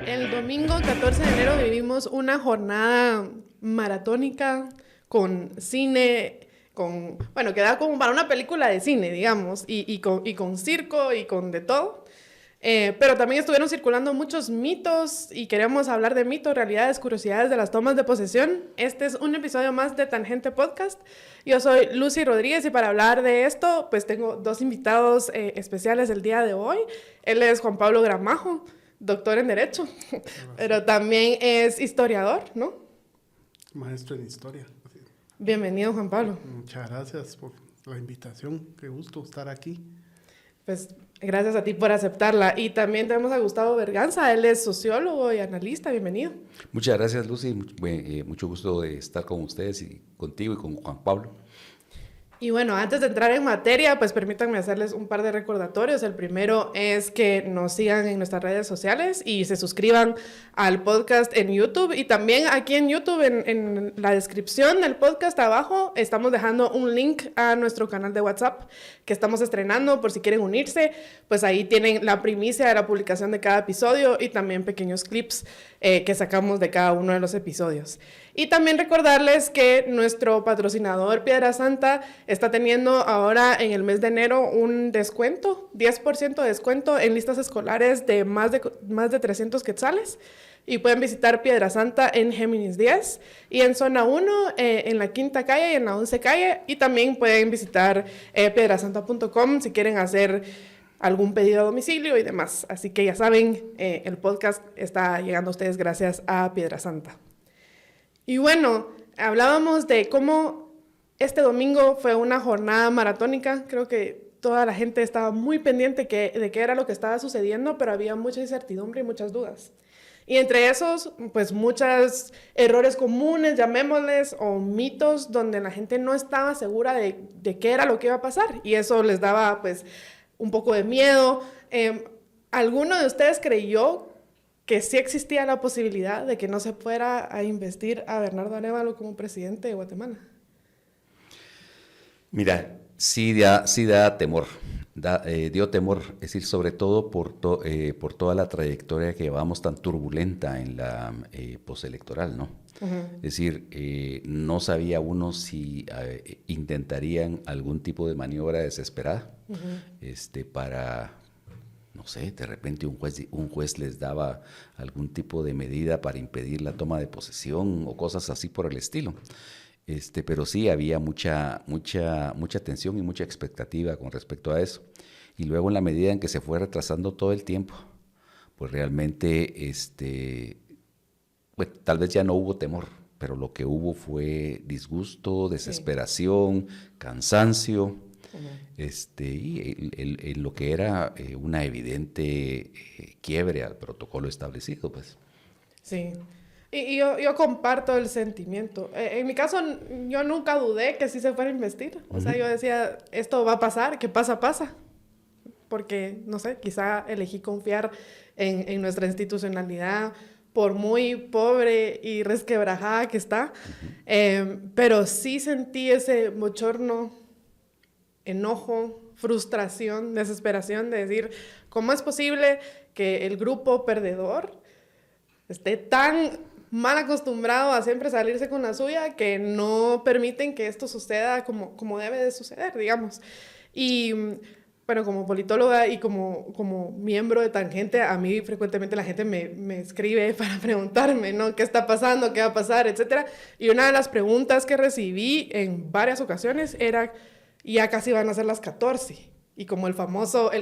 El domingo 14 de enero vivimos una jornada maratónica con cine, bueno, que da como para una película de cine, digamos, y con circo y con de todo. Pero también estuvieron circulando muchos mitos y queremos hablar de mitos, realidades, curiosidades de las tomas de posesión. Este es un episodio más de Tangente Podcast. Yo soy Lucy Rodríguez y para hablar de esto, pues tengo dos invitados especiales el día de hoy. Él es Juan Pablo Gramajo, doctor en Derecho, pero también es historiador, ¿no? Maestro en Historia. Bienvenido, Juan Pablo. Muchas gracias por la invitación. Qué gusto estar aquí. Pues gracias a ti por aceptarla. Y también tenemos a Gustavo Berganza, él es sociólogo y analista. Bienvenido. Muchas gracias, Lucy. Mucho gusto de estar con ustedes y contigo y con Juan Pablo. Y bueno, antes de entrar en materia, pues permítanme hacerles un par de recordatorios. El primero es que nos sigan en nuestras redes sociales y se suscriban al podcast en YouTube. Y también aquí en YouTube, en la descripción del podcast abajo, estamos dejando un link a nuestro canal de WhatsApp que estamos estrenando por si quieren unirse. Pues ahí tienen la primicia de la publicación de cada episodio y también pequeños clips que sacamos de cada uno de los episodios. Y también recordarles que nuestro patrocinador Piedra Santa está teniendo ahora en el mes de enero un descuento, 10% de descuento en listas escolares de más de 300 quetzales. Y pueden visitar Piedra Santa en Géminis 10 y en Zona 1, en la Quinta Calle y en la 11 Calle. Y también pueden visitar piedrasanta.com si quieren hacer algún pedido a domicilio y demás. Así que ya saben, el podcast está llegando a ustedes gracias a Piedra Santa. Y bueno, hablábamos de cómo este domingo fue una jornada maratónica. Creo que toda la gente estaba muy pendiente de qué era lo que estaba sucediendo, pero había mucha incertidumbre y muchas dudas. Y entre esos, pues muchos errores comunes, llamémosles, o mitos donde la gente no estaba segura de qué era lo que iba a pasar. Y eso les daba, pues, un poco de miedo. ¿Alguno de ustedes creyó que sí existía la posibilidad de que no se fuera a investir a Bernardo Arévalo como presidente de Guatemala? Mira, sí da temor, dio temor, es decir, sobre todo por toda la trayectoria que llevamos tan turbulenta en la postelectoral, ¿no? Uh-huh. Es decir, no sabía uno si intentarían algún tipo de maniobra desesperada, uh-huh, para, no sé, de repente un juez les daba algún tipo de medida para impedir la toma de posesión o cosas así por el estilo. Pero sí había mucha tensión y mucha expectativa con respecto a eso. Y luego en la medida en que se fue retrasando todo el tiempo, pues realmente, bueno, tal vez ya no hubo temor, pero lo que hubo fue disgusto, desesperación, sí, cansancio, uh-huh, y lo que era una evidente quiebre al protocolo establecido, pues. Sí. Y yo comparto el sentimiento. En mi caso, yo nunca dudé que sí se fuera a investir. O uh-huh, sea, yo decía, esto va a pasar, que pasa. Porque, no sé, quizá elegí confiar en nuestra institucionalidad, por muy pobre y resquebrajada que está. Uh-huh. Pero sí sentí ese bochorno, enojo, frustración, desesperación de decir, ¿cómo es posible que el grupo perdedor esté tan mal acostumbrado a siempre salirse con la suya que no permiten que esto suceda como debe de suceder, digamos? Y bueno, como politóloga y como miembro de Tangente, a mí frecuentemente la gente me escribe para preguntarme, ¿no? ¿Qué está pasando? ¿Qué va a pasar? Etcétera. Y una de las preguntas que recibí en varias ocasiones era, ya casi van a ser las 14. Y como el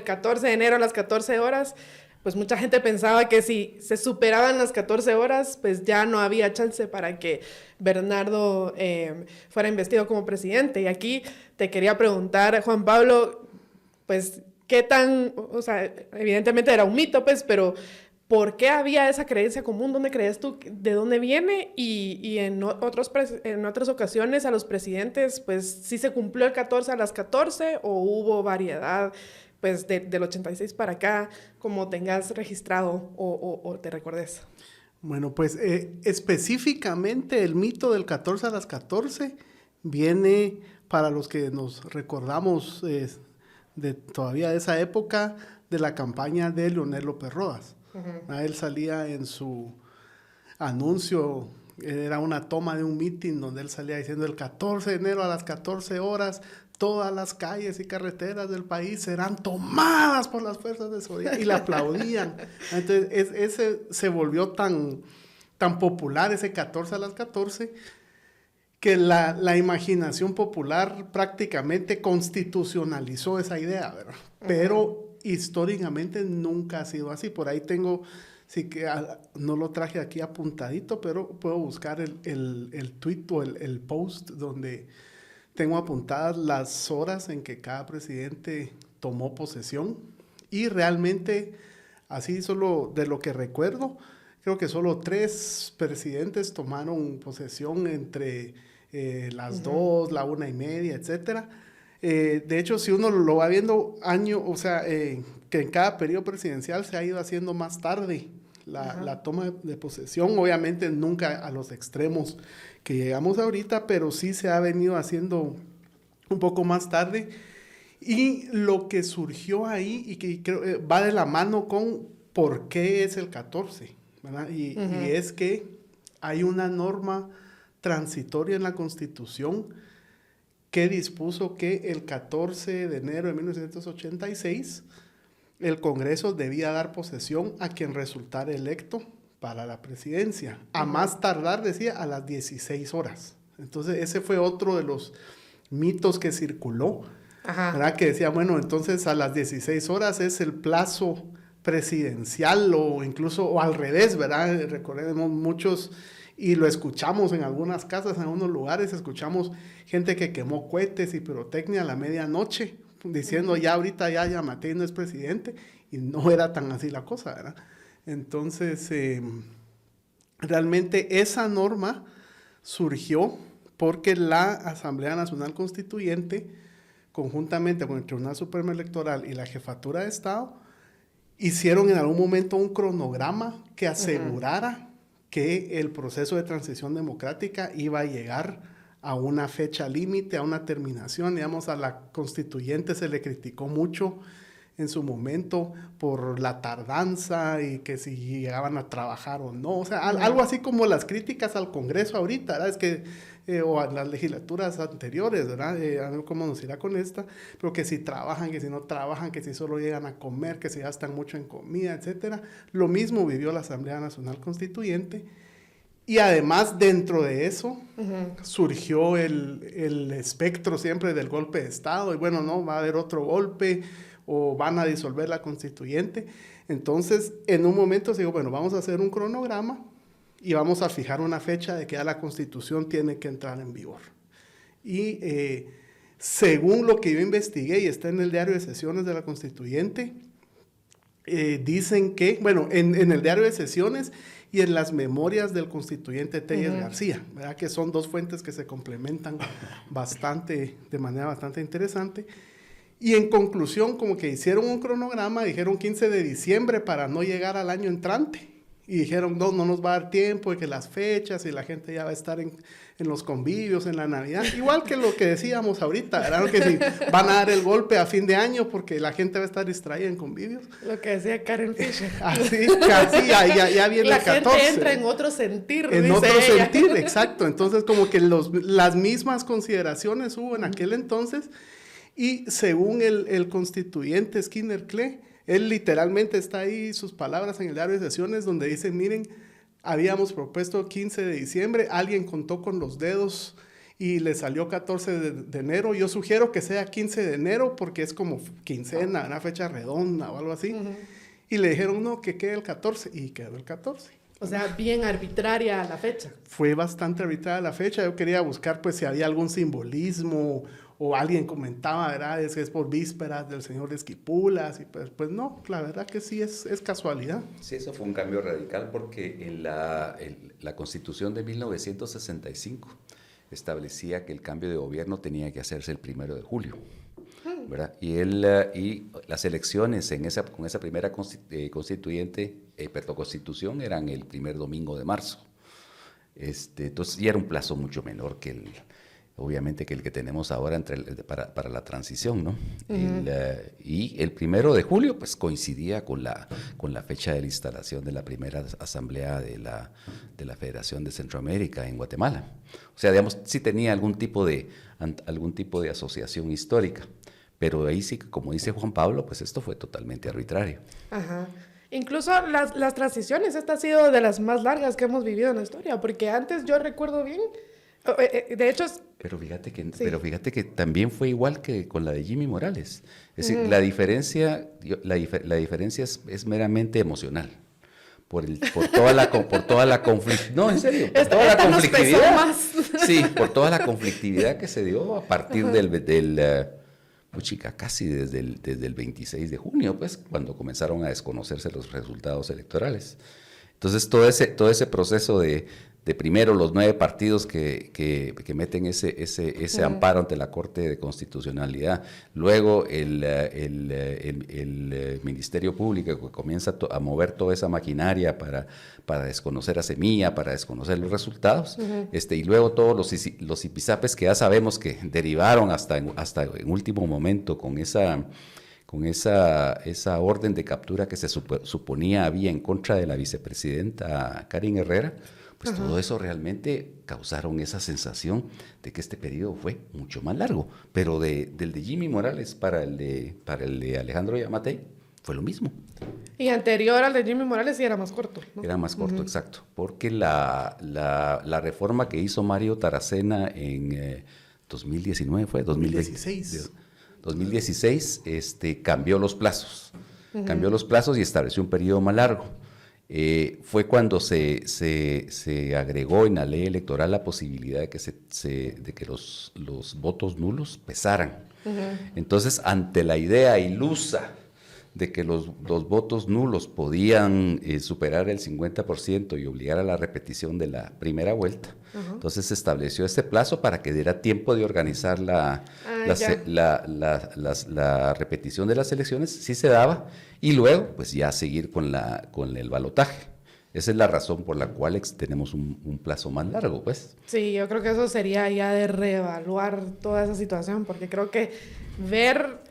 14 de enero a las 14 horas, pues mucha gente pensaba que si se superaban las 14 horas, pues ya no había chance para que Bernardo fuera investido como presidente. Y aquí te quería preguntar, Juan Pablo, pues, ¿qué tan, o sea, evidentemente era un mito, pues, pero ¿por qué había esa creencia común? ¿Dónde crees tú? ¿De dónde viene? Y en otras ocasiones a los presidentes, pues, ¿sí se cumplió el 14 a las 14 o hubo variedad? Pues del 86 para acá, como tengas registrado o te recuerdes. Bueno, pues específicamente el mito del 14 a las 14 viene, para los que nos recordamos todavía de esa época, de la campaña de Leonel López Rodas. Él salía en su anuncio, era una toma de un meeting donde él salía diciendo el 14 de enero a las 14 horas, todas las calles y carreteras del país serán tomadas por las fuerzas de seguridad, y le aplaudían. Entonces, ese se volvió tan popular, ese 14 a las 14, que la imaginación popular prácticamente constitucionalizó esa idea, ¿verdad? Pero históricamente nunca ha sido así. Por ahí tengo, sí que no lo traje aquí apuntadito, pero puedo buscar el tweet o el post donde tengo apuntadas las horas en que cada presidente tomó posesión, y realmente, así solo de lo que recuerdo, creo que solo 3 presidentes tomaron posesión entre las 2, la 1:30, etcétera. De hecho, si uno lo va viendo o sea, que en cada periodo presidencial se ha ido haciendo más tarde la toma de posesión, obviamente nunca a los extremos que llegamos ahorita, pero sí se ha venido haciendo un poco más tarde. Y lo que surgió ahí, y que creo va de la mano con por qué es el 14, ¿verdad? Y es que hay una norma transitoria en la Constitución que dispuso que el 14 de enero de 1986 el Congreso debía dar posesión a quien resultara electo para la presidencia, a más tardar, decía, a las 16 horas. Entonces, ese fue otro de los mitos que circuló, ¿verdad? Que decía, bueno, entonces a las 16 horas es el plazo presidencial, o incluso o al revés, ¿verdad? Recordemos muchos, y lo escuchamos en algunas casas, en algunos lugares, escuchamos gente que quemó cohetes y pirotecnia a la medianoche, diciendo ya ahorita ya Yamatei no es presidente, y no era tan así la cosa, ¿verdad? Entonces, realmente esa norma surgió porque la Asamblea Nacional Constituyente, conjuntamente con el Tribunal Supremo Electoral y la Jefatura de Estado, hicieron en algún momento un cronograma que asegurara que el proceso de transición democrática iba a llegar a una fecha límite, a una terminación. Digamos, a la constituyente se le criticó mucho en su momento por la tardanza y que si llegaban a trabajar o no. O sea, algo así como las críticas al Congreso ahorita, ¿verdad? Es que, o a las legislaturas anteriores, ¿verdad? A ver cómo nos irá con esta, pero que si trabajan, que si no trabajan, que si solo llegan a comer, que si gastan mucho en comida, etcétera. Lo mismo vivió la Asamblea Nacional Constituyente. Y además, dentro de eso, surgió el espectro siempre del golpe de Estado. Y bueno, no, va a haber otro golpe, o van a disolver la constituyente. Entonces, en un momento se dijo, bueno, vamos a hacer un cronograma y vamos a fijar una fecha de que ya la Constitución tiene que entrar en vigor. Y según lo que yo investigué, y está en el diario de sesiones de la Constituyente, dicen que, bueno, en el diario de sesiones y en las memorias del constituyente Telles García, ¿verdad? Que son 2 fuentes que se complementan bastante, de manera bastante interesante. Y en conclusión, como que hicieron un cronograma, dijeron 15 de diciembre para no llegar al año entrante. Y dijeron, no nos va a dar tiempo, de que las fechas y la gente ya va a estar en los convivios, en la Navidad. Igual que lo que decíamos ahorita, ¿verdad? Que si van a dar el golpe a fin de año porque la gente va a estar distraída en convivios. Lo que decía Karen Fisher. Así, casi, ya viene el 14. La gente entra en otro sentir, en otro sentir, exacto. Entonces, como que las mismas consideraciones hubo en aquel entonces. Y según el constituyente Skinner Klee, él literalmente está ahí, sus palabras en el diario de sesiones, donde dicen, miren, habíamos propuesto 15 de diciembre, alguien contó con los dedos y le salió 14 de enero. Yo sugiero que sea 15 de enero porque es como quincena, una fecha redonda o algo así. Y le dijeron, no, que quede el 14, y quedó el 14. O sea, bien arbitraria la fecha. Fue bastante arbitraria la fecha. Yo quería buscar pues si había algún simbolismo, o alguien comentaba, ¿verdad? Es que es por vísperas del señor Esquipulas, y pues no, la verdad que sí es casualidad. Sí, eso fue un cambio radical porque en la Constitución de 1965 establecía que el cambio de gobierno tenía que hacerse el 1 de julio, ¿verdad? Y las elecciones con esa primera constitución eran el primer domingo de marzo. Entonces ya era un plazo mucho menor que obviamente, que el que tenemos ahora para la transición, ¿no? Y el 1 de julio, pues coincidía con la fecha de la instalación de la primera asamblea de la Federación de Centroamérica en Guatemala. O sea, digamos, sí tenía algún tipo de asociación histórica, pero ahí sí, como dice Juan Pablo, pues esto fue totalmente arbitrario. Ajá. Incluso las transiciones, esta ha sido de las más largas que hemos vivido en la historia, porque antes yo recuerdo bien, de hecho... Pero fíjate que, sí. También fue igual que con la de Jimmy Morales. Es decir, la diferencia es meramente emocional. Por toda la conflictividad. No, en serio, por toda la conflictividad. Sí, por toda la conflictividad que se dio a partir casi desde el 26 de junio, pues, cuando comenzaron a desconocerse los resultados electorales. Entonces, todo ese proceso de primero los 9 partidos que meten ese amparo ante la Corte de Constitucionalidad, luego el Ministerio Público que comienza a mover toda esa maquinaria para desconocer a Semilla, para desconocer los resultados, y luego todos los zipizapes que ya sabemos que derivaron hasta en último momento con esa orden de captura que se suponía había en contra de la vicepresidenta Karin Herrera, pues todo eso realmente causaron esa sensación de que este periodo fue mucho más largo. Pero del de Jimmy Morales para el de Alejandro Yamatei fue lo mismo. Y anterior al de Jimmy Morales sí era más corto, ¿no? Era más corto, exacto. Porque la reforma que hizo Mario Taracena en 2019 fue 2016. 2016 cambió los plazos. Cambió los plazos y estableció un periodo más largo. Fue cuando se agregó en la ley electoral la posibilidad de que los votos nulos pesaran. Entonces, ante la idea ilusa de que los votos nulos podían superar el 50% y obligar a la repetición de la primera vuelta, entonces se estableció este plazo para que diera tiempo de organizar la repetición de las elecciones, si se daba, y luego pues ya seguir con el balotaje. Esa es la razón por la cual tenemos un plazo más largo, pues. Sí, yo creo que eso sería ya de reevaluar toda esa situación, porque creo que ver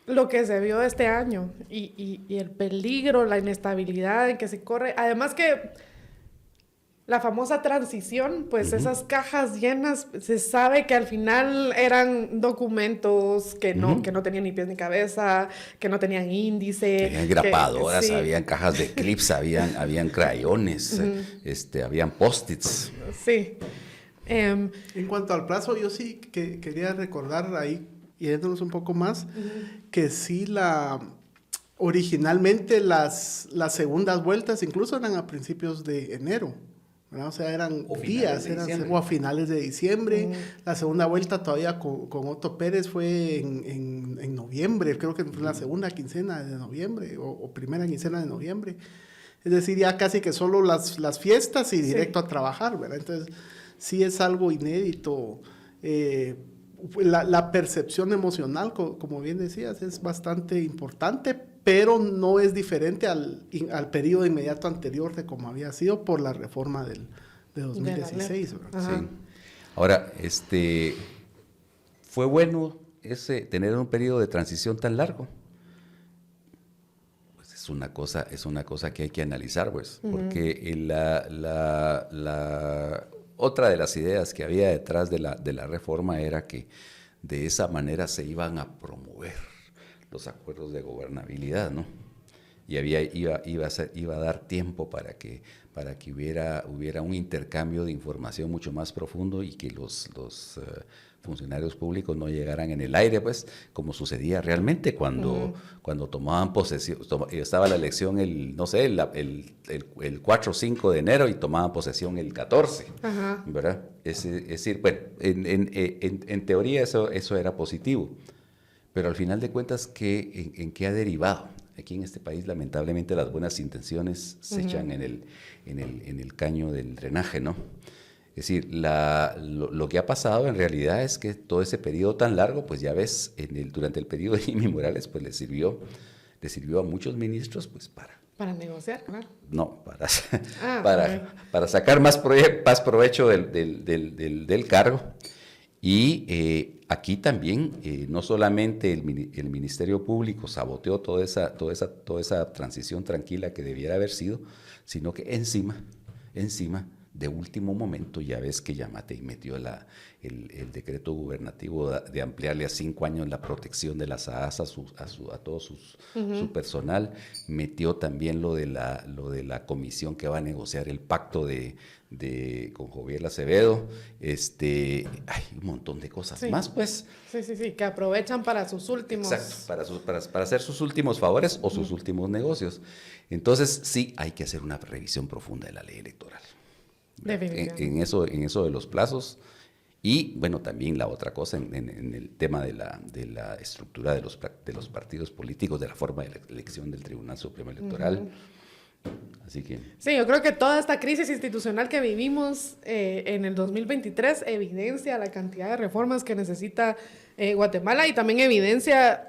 lo que se vio este año y el peligro, la inestabilidad en que se corre, además que la famosa transición, pues esas cajas llenas, se sabe que al final eran documentos que no tenían ni pies ni cabeza, que no tenían índice. Tenían grapadoras, habían cajas de clips, habían crayones, habían post-its. Sí. En cuanto al plazo, yo sí que quería recordar ahí, yéndonos un poco más, que sí originalmente las segundas vueltas incluso eran a principios de enero, ¿verdad? O sea, eran días, o a finales de diciembre. La segunda vuelta todavía con Otto Pérez fue en noviembre, creo que fue la segunda quincena de noviembre o primera quincena de noviembre. Es decir, ya casi que solo las fiestas y directo a trabajar, ¿verdad? Entonces, sí es algo inédito. La percepción emocional, como bien decías, es bastante importante, pero no es diferente al periodo inmediato anterior de como había sido por la reforma de 2016. Sí. Ahora, ¿fue bueno tener un periodo de transición tan largo? Pues es una cosa que hay que analizar, pues, porque otra de las ideas que había detrás de la reforma era que de esa manera se iban a promover los acuerdos de gobernabilidad, ¿no? Y iba a dar tiempo para que hubiera un intercambio de información mucho más profundo y que los funcionarios públicos no llegaran en el aire, pues, como sucedía realmente cuando tomaban posesión. Estaba la elección el 4 o 5 de enero y tomaban posesión el 14, ¿verdad? Es decir, bueno, en teoría eso era positivo, pero al final de cuentas, ¿en qué ha derivado? Aquí en este país, lamentablemente, las buenas intenciones se echan en el caño del drenaje, ¿no? Es decir, lo que ha pasado en realidad es que todo ese periodo tan largo, pues ya ves, durante el periodo de Jimmy Morales, pues le sirvió a muchos ministros, pues para negociar, claro. No, para sacar más provecho del cargo. Y aquí también, no solamente el Ministerio Público saboteó toda esa transición tranquila que debiera haber sido, sino que encima, de último momento, ya ves que Yamatei metió el decreto gubernativo de ampliarle a 5 años la protección de las AAS a todo su personal, metió también lo de la comisión que va a negociar el pacto con Joviel Acevedo, hay un montón de cosas más, pues. Sí, que aprovechan para sus últimos... Exacto, para hacer sus últimos favores o sus últimos negocios. Entonces, sí, hay que hacer una revisión profunda de la ley electoral. En eso de los plazos. Y bueno, también la otra cosa en el tema de la estructura de los partidos políticos, de la forma de la elección del Tribunal Supremo Electoral. Así que... Sí, yo creo que toda esta crisis institucional que vivimos en el 2023 evidencia la cantidad de reformas que necesita Guatemala, y también evidencia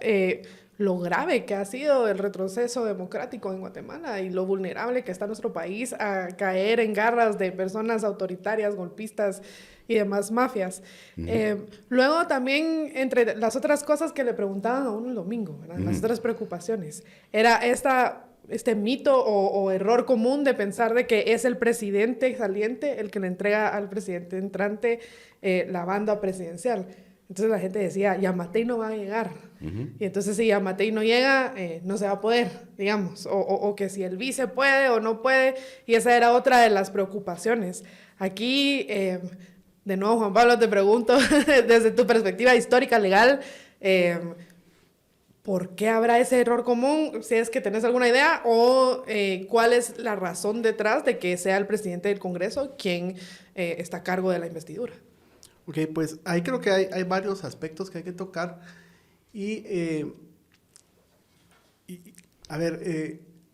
lo grave que ha sido el retroceso democrático en Guatemala y lo vulnerable que está nuestro país a caer en garras de personas autoritarias, golpistas y demás mafias. Luego también, entre las otras cosas que le preguntaban a uno el domingo, ¿verdad? Las otras preocupaciones, era este mito o error común de pensar de que es el presidente saliente el que le entrega al presidente entrante la banda presidencial. Entonces la gente decía, Yamatei no va a llegar. Y entonces si Yamatei no llega, no se va a poder, digamos. O que si el vice puede o no puede. Y esa era otra de las preocupaciones. Aquí, de nuevo, Juan Pablo, te pregunto, desde tu perspectiva histórica, legal, ¿por qué habrá ese error común? Si es que tenés alguna idea, o cuál es la razón detrás de que sea el presidente del Congreso quien está a cargo de la investidura. Ok, pues ahí creo que hay varios aspectos que hay que tocar.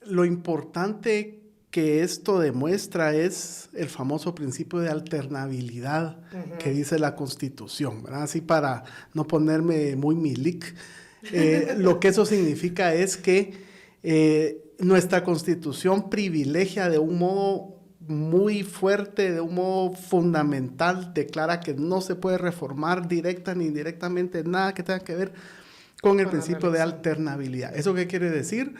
Lo importante que esto demuestra es el famoso principio de alternabilidad que dice la Constitución, ¿verdad? Así para no ponerme muy milic, lo que eso significa es que nuestra Constitución privilegia de un modo muy fuerte, de un modo fundamental, declara que no se puede reformar directa ni indirectamente nada que tenga que ver con el principio de alternabilidad. ¿Eso qué quiere decir?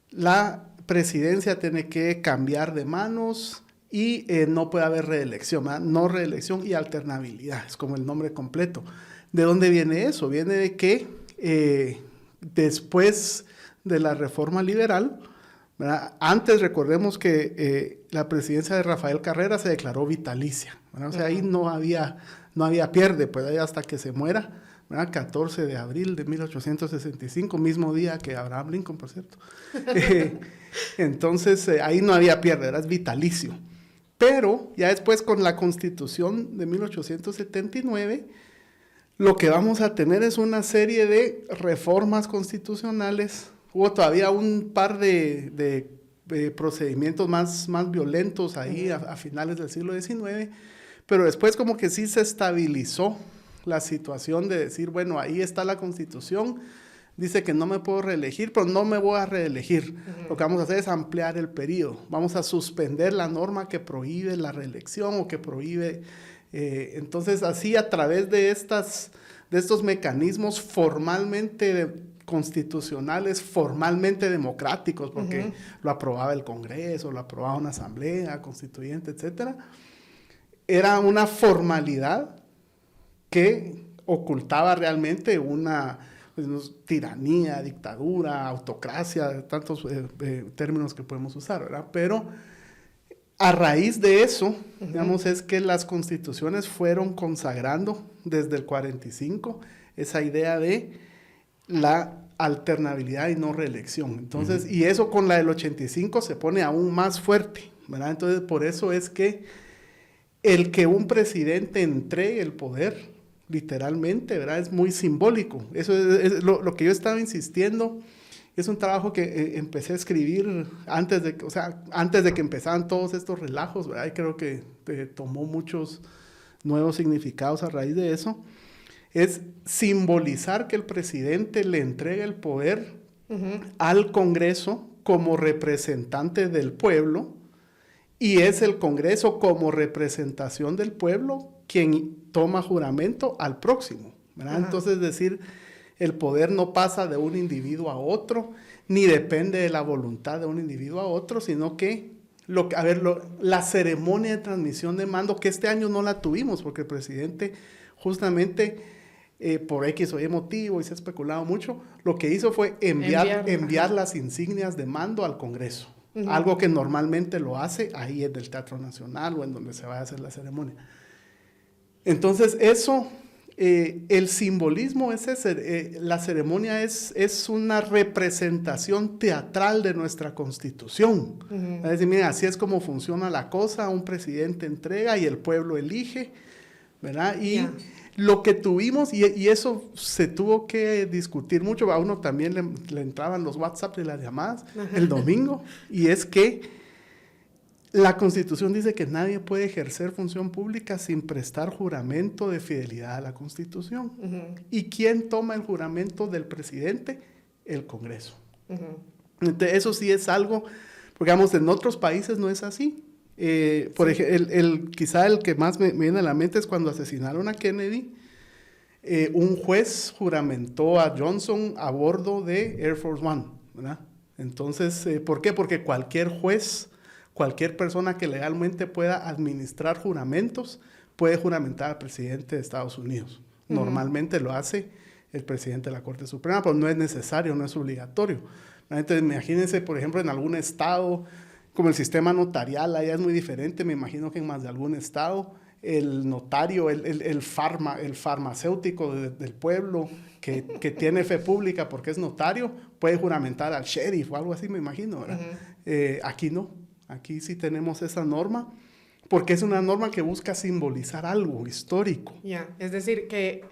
La presidencia tiene que cambiar de manos y no puede haber reelección, ¿verdad? No reelección y alternabilidad, es como el nombre completo. ¿De dónde viene eso? Viene de que después de la reforma liberal, ¿verdad? Antes recordemos que la presidencia de Rafael Carrera se declaró vitalicia, ¿verdad? O sea, ahí no había pierde, pues ahí hasta que se muera, ¿verdad? 14 de abril de 1865, mismo día que Abraham Lincoln, por cierto. Entonces, ahí no había pierde, era vitalicio. Pero ya después con la Constitución de 1879, lo que vamos a tener es una serie de reformas constitucionales. Hubo todavía un par de procedimientos más violentos ahí a finales del siglo XIX, pero después como que sí se estabilizó la situación de decir, bueno, ahí está la Constitución, dice que no me puedo reelegir, pero no me voy a reelegir. Lo que vamos a hacer es ampliar el periodo. Vamos a suspender la norma que prohíbe la reelección o que prohíbe... entonces, así a través de estos mecanismos formalmente constitucionales, formalmente democráticos, porque lo aprobaba el Congreso, lo aprobaba una asamblea constituyente, etcétera, era una formalidad que ocultaba realmente una tiranía, dictadura, autocracia, tantos términos que podemos usar, ¿verdad? Pero a raíz de eso, digamos, es que las constituciones fueron consagrando desde el 45 esa idea de la alternabilidad y no reelección. Entonces, y eso con la del 85 se pone aún más fuerte, ¿verdad? Entonces, por eso es que el que un presidente entregue el poder, literalmente, ¿verdad? Es muy simbólico. Eso es lo que yo estaba insistiendo. Es un trabajo que empecé a escribir antes de que empezaran todos estos relajos, ¿verdad? Y creo que tomó muchos nuevos significados a raíz de eso. Es simbolizar que el presidente le entregue el poder al Congreso como representante del pueblo, y es el Congreso como representación del pueblo quien toma juramento al próximo, ¿verdad? Entonces, decir, el poder no pasa de un individuo a otro, ni depende de la voluntad de un individuo a otro, sino que, la ceremonia de transmisión de mando, que este año no la tuvimos, porque el presidente justamente, por X o Y motivo, y se ha especulado mucho, lo que hizo fue enviar las insignias de mando al Congreso. Algo que normalmente lo hace ahí en el Teatro Nacional o en donde se va a hacer la ceremonia. Entonces, eso, el simbolismo es ese. La ceremonia es una representación teatral de nuestra Constitución. Es decir, miren, así es como funciona la cosa, un presidente entrega y el pueblo elige, ¿verdad? Y lo que tuvimos, y eso se tuvo que discutir mucho, a uno también le entraban los WhatsApp y las llamadas el domingo, y es que la Constitución dice que nadie puede ejercer función pública sin prestar juramento de fidelidad a la Constitución. ¿Y quién toma el juramento del presidente? El Congreso. Entonces, eso sí es algo, porque digamos, en otros países no es así. Por ejemplo, quizá el que más me viene a la mente es cuando asesinaron a Kennedy. Un juez juramentó a Johnson a bordo de Air Force One, ¿verdad? Entonces, ¿por qué? Porque cualquier juez, cualquier persona que legalmente pueda administrar juramentos, puede juramentar al presidente de Estados Unidos. Normalmente lo hace el presidente de la Corte Suprema, pero no es necesario, no es obligatorio. Entonces, imagínense, por ejemplo, en algún estado, como el sistema notarial, allá es muy diferente, me imagino que en más de algún estado, el notario, el farmacéutico del pueblo que tiene fe pública porque es notario, puede juramentar al sheriff o algo así, me imagino, ¿verdad? Aquí no, aquí sí tenemos esa norma, porque es una norma que busca simbolizar algo histórico. Es decir, que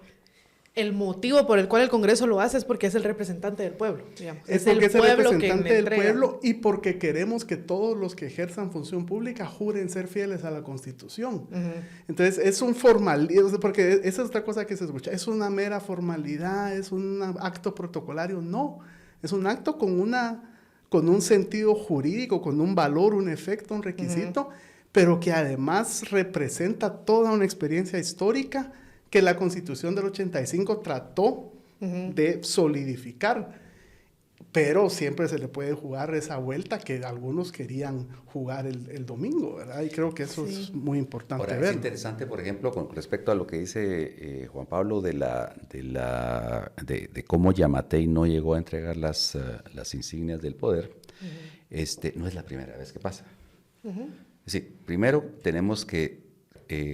el motivo por el cual el Congreso lo hace es porque es el representante del pueblo, digamos. Es porque es el representante del pueblo y porque queremos que todos los que ejerzan función pública juren ser fieles a la Constitución. Entonces, es un formalismo, porque esa es otra cosa que se escucha, es una mera formalidad, es un acto protocolario. No, es un acto con un sentido jurídico, con un valor, un efecto, un requisito, pero que además representa toda una experiencia histórica que la Constitución del 85 trató de solidificar, pero siempre se le puede jugar esa vuelta que algunos querían jugar el domingo, ¿verdad? Y creo que eso es muy importante ver. Es interesante, por ejemplo, con respecto a lo que dice Juan Pablo de cómo Yamatei no llegó a entregar las insignias del poder. No es la primera vez que pasa. Es decir, primero tenemos que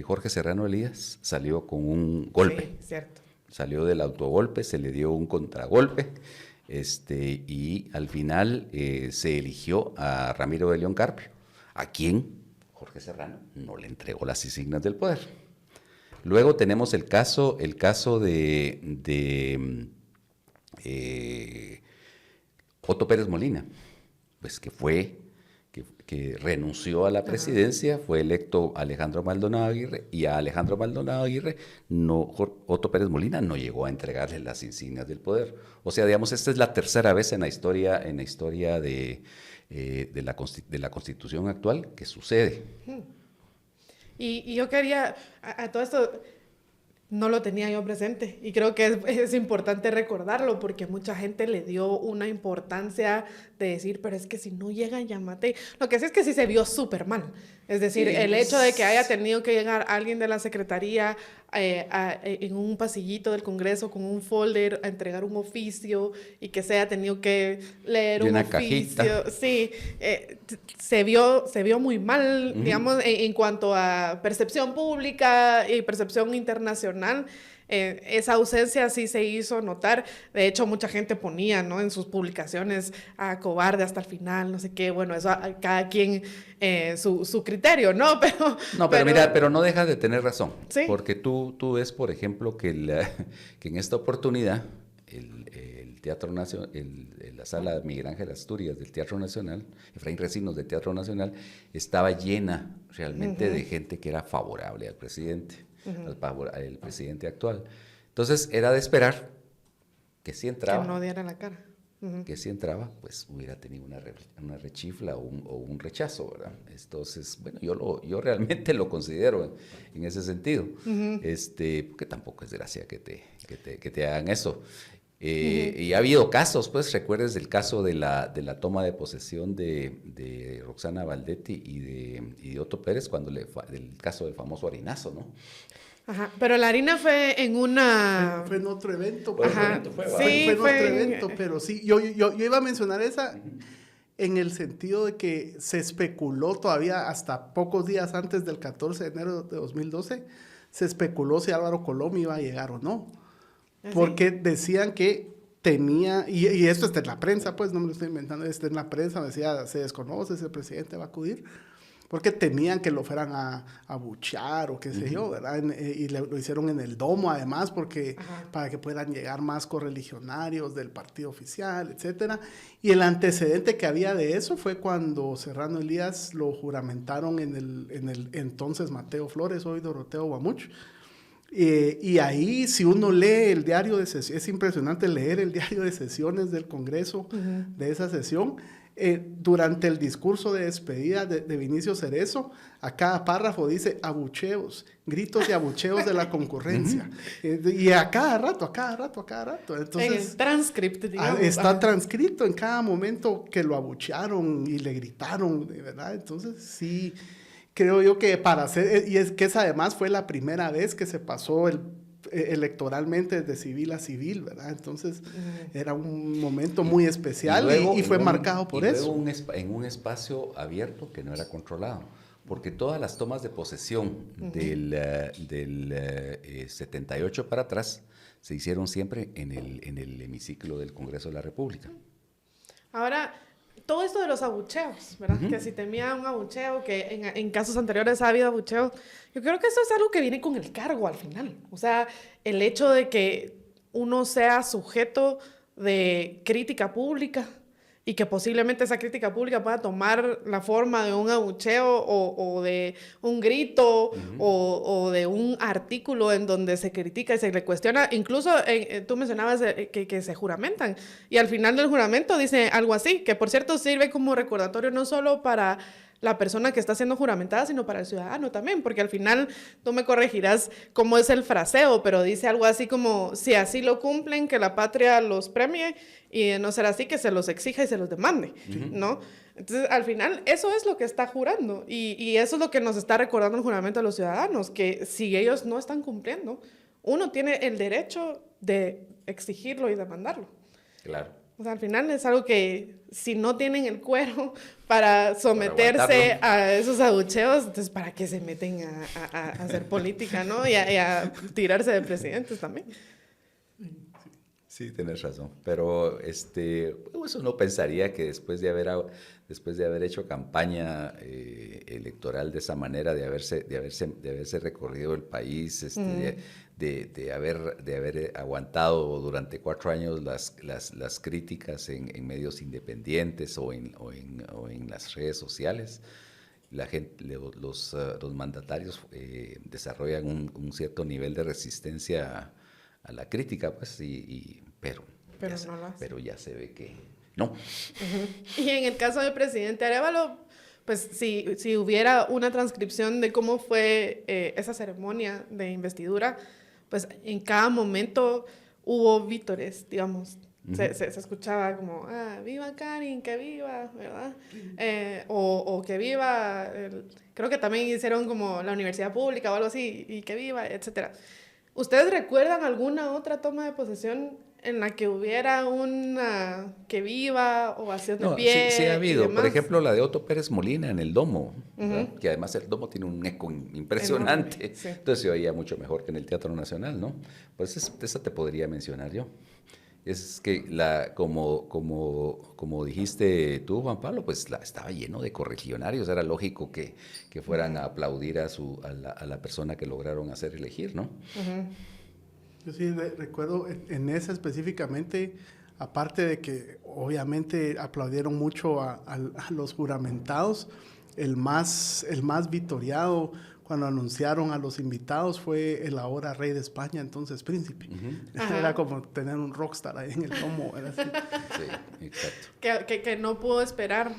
Jorge Serrano Elías salió con un golpe. Sí, cierto. Salió del autogolpe, se le dio un contragolpe, y al final se eligió a Ramiro de León Carpio, a quien Jorge Serrano no le entregó las insignias del poder. Luego tenemos el caso de Otto Pérez Molina, pues que renunció a la presidencia, fue electo Alejandro Maldonado Aguirre, y a Alejandro Maldonado Aguirre Otto Pérez Molina no llegó a entregarle las insignias del poder. O sea, digamos, esta es la tercera vez en la historia de la Constitución actual que sucede. Y yo quería, a todo esto, no lo tenía yo presente y creo que es importante recordarlo porque mucha gente le dio una importancia de decir, pero es que si no llega Yamatei, lo que sí es que sí se vio súper mal. Es decir, el hecho de que haya tenido que llegar alguien de la Secretaría en un pasillito del Congreso con un folder a entregar un oficio y que se haya tenido que leer un oficio. Cajita. Sí, se vio muy mal, digamos, en cuanto a percepción pública y percepción internacional. Esa ausencia sí se hizo notar. De hecho, mucha gente ponía, ¿no?, en sus publicaciones cobarde hasta el final, no sé qué. Bueno, eso a cada quien su criterio, ¿no? Pero mira, pero no dejas de tener razón. ¿Sí? Porque tú ves, por ejemplo, que en esta oportunidad el Teatro Nacional, la sala Miguel Ángel Asturias del Teatro Nacional, Efraín Recinos del Teatro Nacional, estaba llena realmente de gente que era favorable al presidente. El presidente actual. Entonces, era de esperar que sí entraba. Que no diera la cara. que si entraba, pues hubiera tenido una rechifla o un rechazo, ¿verdad? Entonces, bueno, yo realmente lo considero en ese sentido, porque tampoco es gracia que te hagan eso. Y ha habido casos, pues, recuerdes el caso de la toma de posesión de Roxana Valdetti y de Otto Pérez, del caso del famoso harinazo, ¿no? Ajá, pero la harina fue en una... Fue en otro evento. Ajá, Fue en otro evento, pero sí, yo iba a mencionar esa en el sentido de que se especuló todavía hasta pocos días antes del 14 de enero de 2012, se especuló si Álvaro Colom iba a llegar o no. Porque decían que tenía, y esto está en la prensa, pues no me lo estoy inventando, está en la prensa, decía, se desconoce si el presidente va a acudir, porque temían que lo fueran a abuchear o qué sé yo, ¿verdad? Y lo hicieron en el domo además, porque para que puedan llegar más correligionarios del partido oficial, etcétera. Y el antecedente que había de eso fue cuando Serrano Elías lo juramentaron en el entonces Mateo Flores, hoy Doroteo Guamuch. Y ahí, si uno lee el diario de sesiones, es impresionante leer el diario de sesiones del Congreso de esa sesión. Durante el discurso de despedida de Vinicio Cerezo, a cada párrafo dice abucheos, gritos y abucheos de la concurrencia. Y a cada rato. Entonces, en el transcript, digamos. Está transcrito en cada momento que lo abuchearon y le gritaron, ¿verdad? Entonces, sí, creo yo que y es que esa además fue la primera vez que se pasó electoralmente de civil a civil, ¿verdad? Entonces era un momento muy especial y fue marcado por eso. En un espacio abierto que no era controlado, porque todas las tomas de posesión del 78 para atrás se hicieron siempre en el hemiciclo del Congreso de la República. Ahora, todo esto de los abucheos, ¿verdad? Que si temía un abucheo, que en casos anteriores ha habido abucheos. Yo creo que eso es algo que viene con el cargo al final. O sea, el hecho de que uno sea sujeto de crítica pública y que posiblemente esa crítica pública pueda tomar la forma de un abucheo o de un grito o de un artículo en donde se critica y se le cuestiona. Incluso tú mencionabas que se juramentan y al final del juramento dice algo así, que por cierto sirve como recordatorio no solo para la persona que está siendo juramentada, sino para el ciudadano también, porque al final tú me corregirás cómo es el fraseo, pero dice algo así como, si así lo cumplen, que la patria los premie, y de no ser así, que se los exija y se los demande, ¿no? Entonces, al final, eso es lo que está jurando, y eso es lo que nos está recordando el juramento a los ciudadanos, que si ellos no están cumpliendo, uno tiene el derecho de exigirlo y demandarlo. Claro. O sea, al final es algo que si no tienen el cuero para someterse a esos abucheos, entonces ¿para qué se meten a hacer política, no? Y a tirarse de presidentes también. Sí, tienes razón. Pero pues uno pensaría que después de haber hecho campaña electoral de esa manera, de haberse recorrido el país, de haber aguantado durante 4 años las críticas en medios independientes o en las redes sociales, la gente, los mandatarios desarrollan un cierto nivel de resistencia a la crítica, pues, pero ya se ve que no. Y en el caso del presidente Arévalo, pues si hubiera una transcripción de cómo fue esa ceremonia de investidura, pues en cada momento hubo vítores, digamos. Se escuchaba como, viva Karin, que viva, ¿verdad? O que viva, creo que también hicieron como la universidad pública o algo así, y que viva, etcétera. ¿Ustedes recuerdan alguna otra toma de posesión en la que hubiera una que viva, ovación de pie? Sí ha habido. Por ejemplo, la de Otto Pérez Molina en el Domo, que además el Domo tiene un eco impresionante. Sí. Entonces se oía mucho mejor que en el Teatro Nacional, ¿no? Pues esa te podría mencionar yo. Es que como dijiste tú, Juan Pablo, pues estaba lleno de correligionarios. Era lógico que fueran a aplaudir a la persona que lograron hacer elegir, ¿no? Yo sí recuerdo en esa específicamente, aparte de que obviamente aplaudieron mucho a los juramentados, el más vitoriado cuando anunciaron a los invitados fue el ahora rey de España, entonces príncipe. Era como tener un rockstar ahí en el lomo. Era así. Sí, exacto. Que no pudo esperar.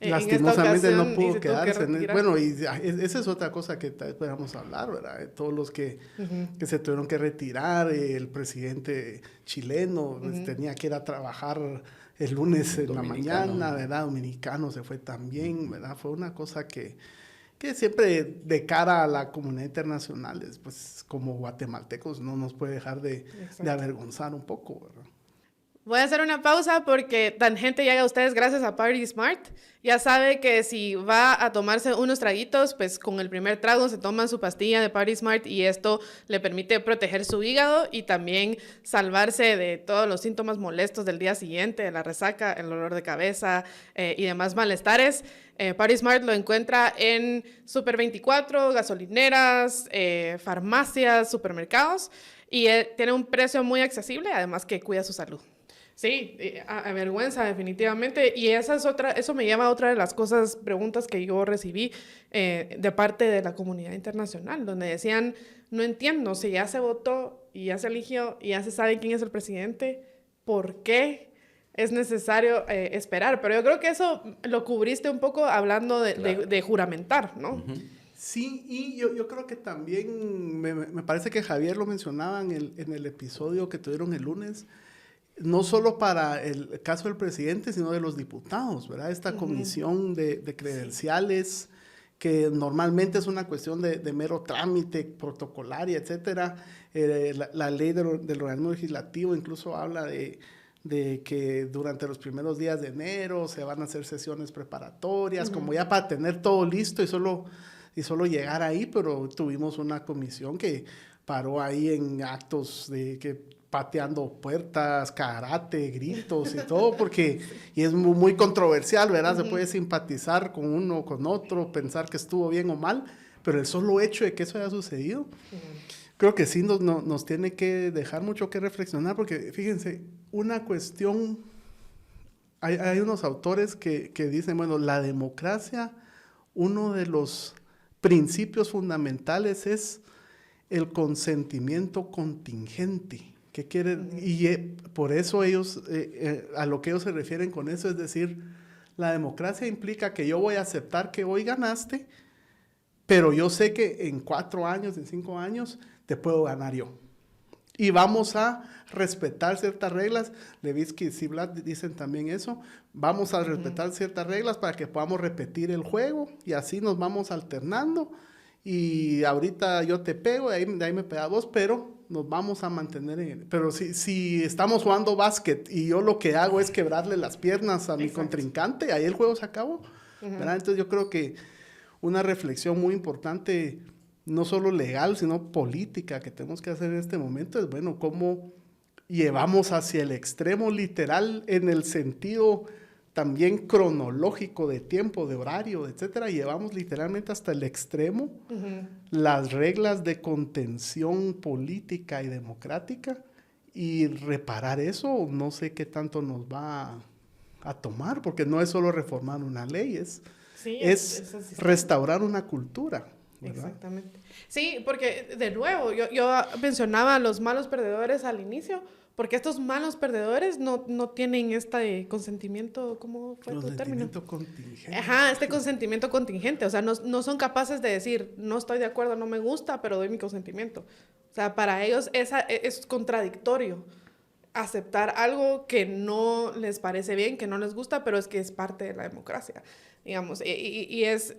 Lastimosamente en esta ocasión, no pudo y se tuvo que quedarse. retirar. Bueno, y esa es otra cosa que tal vez podamos hablar, ¿verdad? Todos los que se tuvieron que retirar, el presidente chileno pues, tenía que ir a trabajar el lunes en la mañana, ¿verdad? Dominicano se fue también, ¿verdad? Fue una cosa que siempre de cara a la comunidad internacional, pues como guatemaltecos no nos puede dejar de avergonzar un poco, ¿verdad? Voy a hacer una pausa porque Tangente llega a ustedes gracias a Party Smart. Ya sabe que si va a tomarse unos traguitos, pues con el primer trago se toma su pastilla de Party Smart y esto le permite proteger su hígado y también salvarse de todos los síntomas molestos del día siguiente, de la resaca, el dolor de cabeza y demás malestares. Party Smart lo encuentra en Super 24, gasolineras, farmacias, supermercados y tiene un precio muy accesible, además que cuida su salud. Sí, avergüenza definitivamente, y eso me lleva a otra de las preguntas que yo recibí de parte de la comunidad internacional, donde decían, no entiendo, si ya se votó y ya se eligió y ya se sabe quién es el presidente, ¿por qué es necesario esperar? Pero yo creo que eso lo cubriste un poco hablando de juramentar, ¿no? Sí, y yo creo que también, me parece que Javier lo mencionaba en el episodio que tuvieron el lunes, no solo para el caso del presidente, sino de los diputados, ¿verdad? Esta comisión de credenciales, que normalmente es una cuestión de mero trámite protocolaria, etcétera. La ley del organismo legislativo incluso habla de que durante los primeros días de enero se van a hacer sesiones preparatorias, como ya para tener todo listo y solo llegar ahí, pero tuvimos una comisión que paró ahí en actos pateando puertas, karate, gritos y todo, y es muy controversial, ¿verdad? Se puede simpatizar con uno, con otro, pensar que estuvo bien o mal, pero el solo hecho de que eso haya sucedido, creo que sí nos tiene que dejar mucho que reflexionar, porque fíjense, una cuestión, hay unos autores que dicen, bueno, la democracia, uno de los principios fundamentales es el consentimiento contingente. ¿Qué quieren? Y por eso ellos, a lo que ellos se refieren con eso, es decir, la democracia implica que yo voy a aceptar que hoy ganaste, pero yo sé que en 4 años, en 5 años, te puedo ganar yo. Y vamos a respetar ciertas reglas. Levitsky y Ziblatt dicen también eso. Vamos a respetar ciertas reglas para que podamos repetir el juego y así nos vamos alternando. Y ahorita yo te pego, de ahí me pegas vos, pero nos vamos a mantener pero si estamos jugando básquet y yo lo que hago es quebrarle las piernas a mi contrincante, ahí el juego se acabó, ¿verdad? Entonces yo creo que una reflexión muy importante, no solo legal, sino política, que tenemos que hacer en este momento es, bueno, cómo llevamos hacia el extremo literal en el sentido también cronológico de tiempo, de horario, etcétera, llevamos literalmente hasta el extremo las reglas de contención política y democrática, y reparar eso no sé qué tanto nos va a tomar, porque no es solo reformar una ley, es restaurar una cultura, ¿verdad? Exactamente. Sí, porque de nuevo, yo mencionaba a los malos perdedores al inicio, porque estos malos perdedores no tienen este consentimiento, ¿cómo fue tu término? Consentimiento contingente. Ajá, este consentimiento contingente, o sea, no son capaces de decir, no estoy de acuerdo, no me gusta, pero doy mi consentimiento. O sea, para ellos es contradictorio aceptar algo que no les parece bien, que no les gusta, pero es que es parte de la democracia, digamos, y es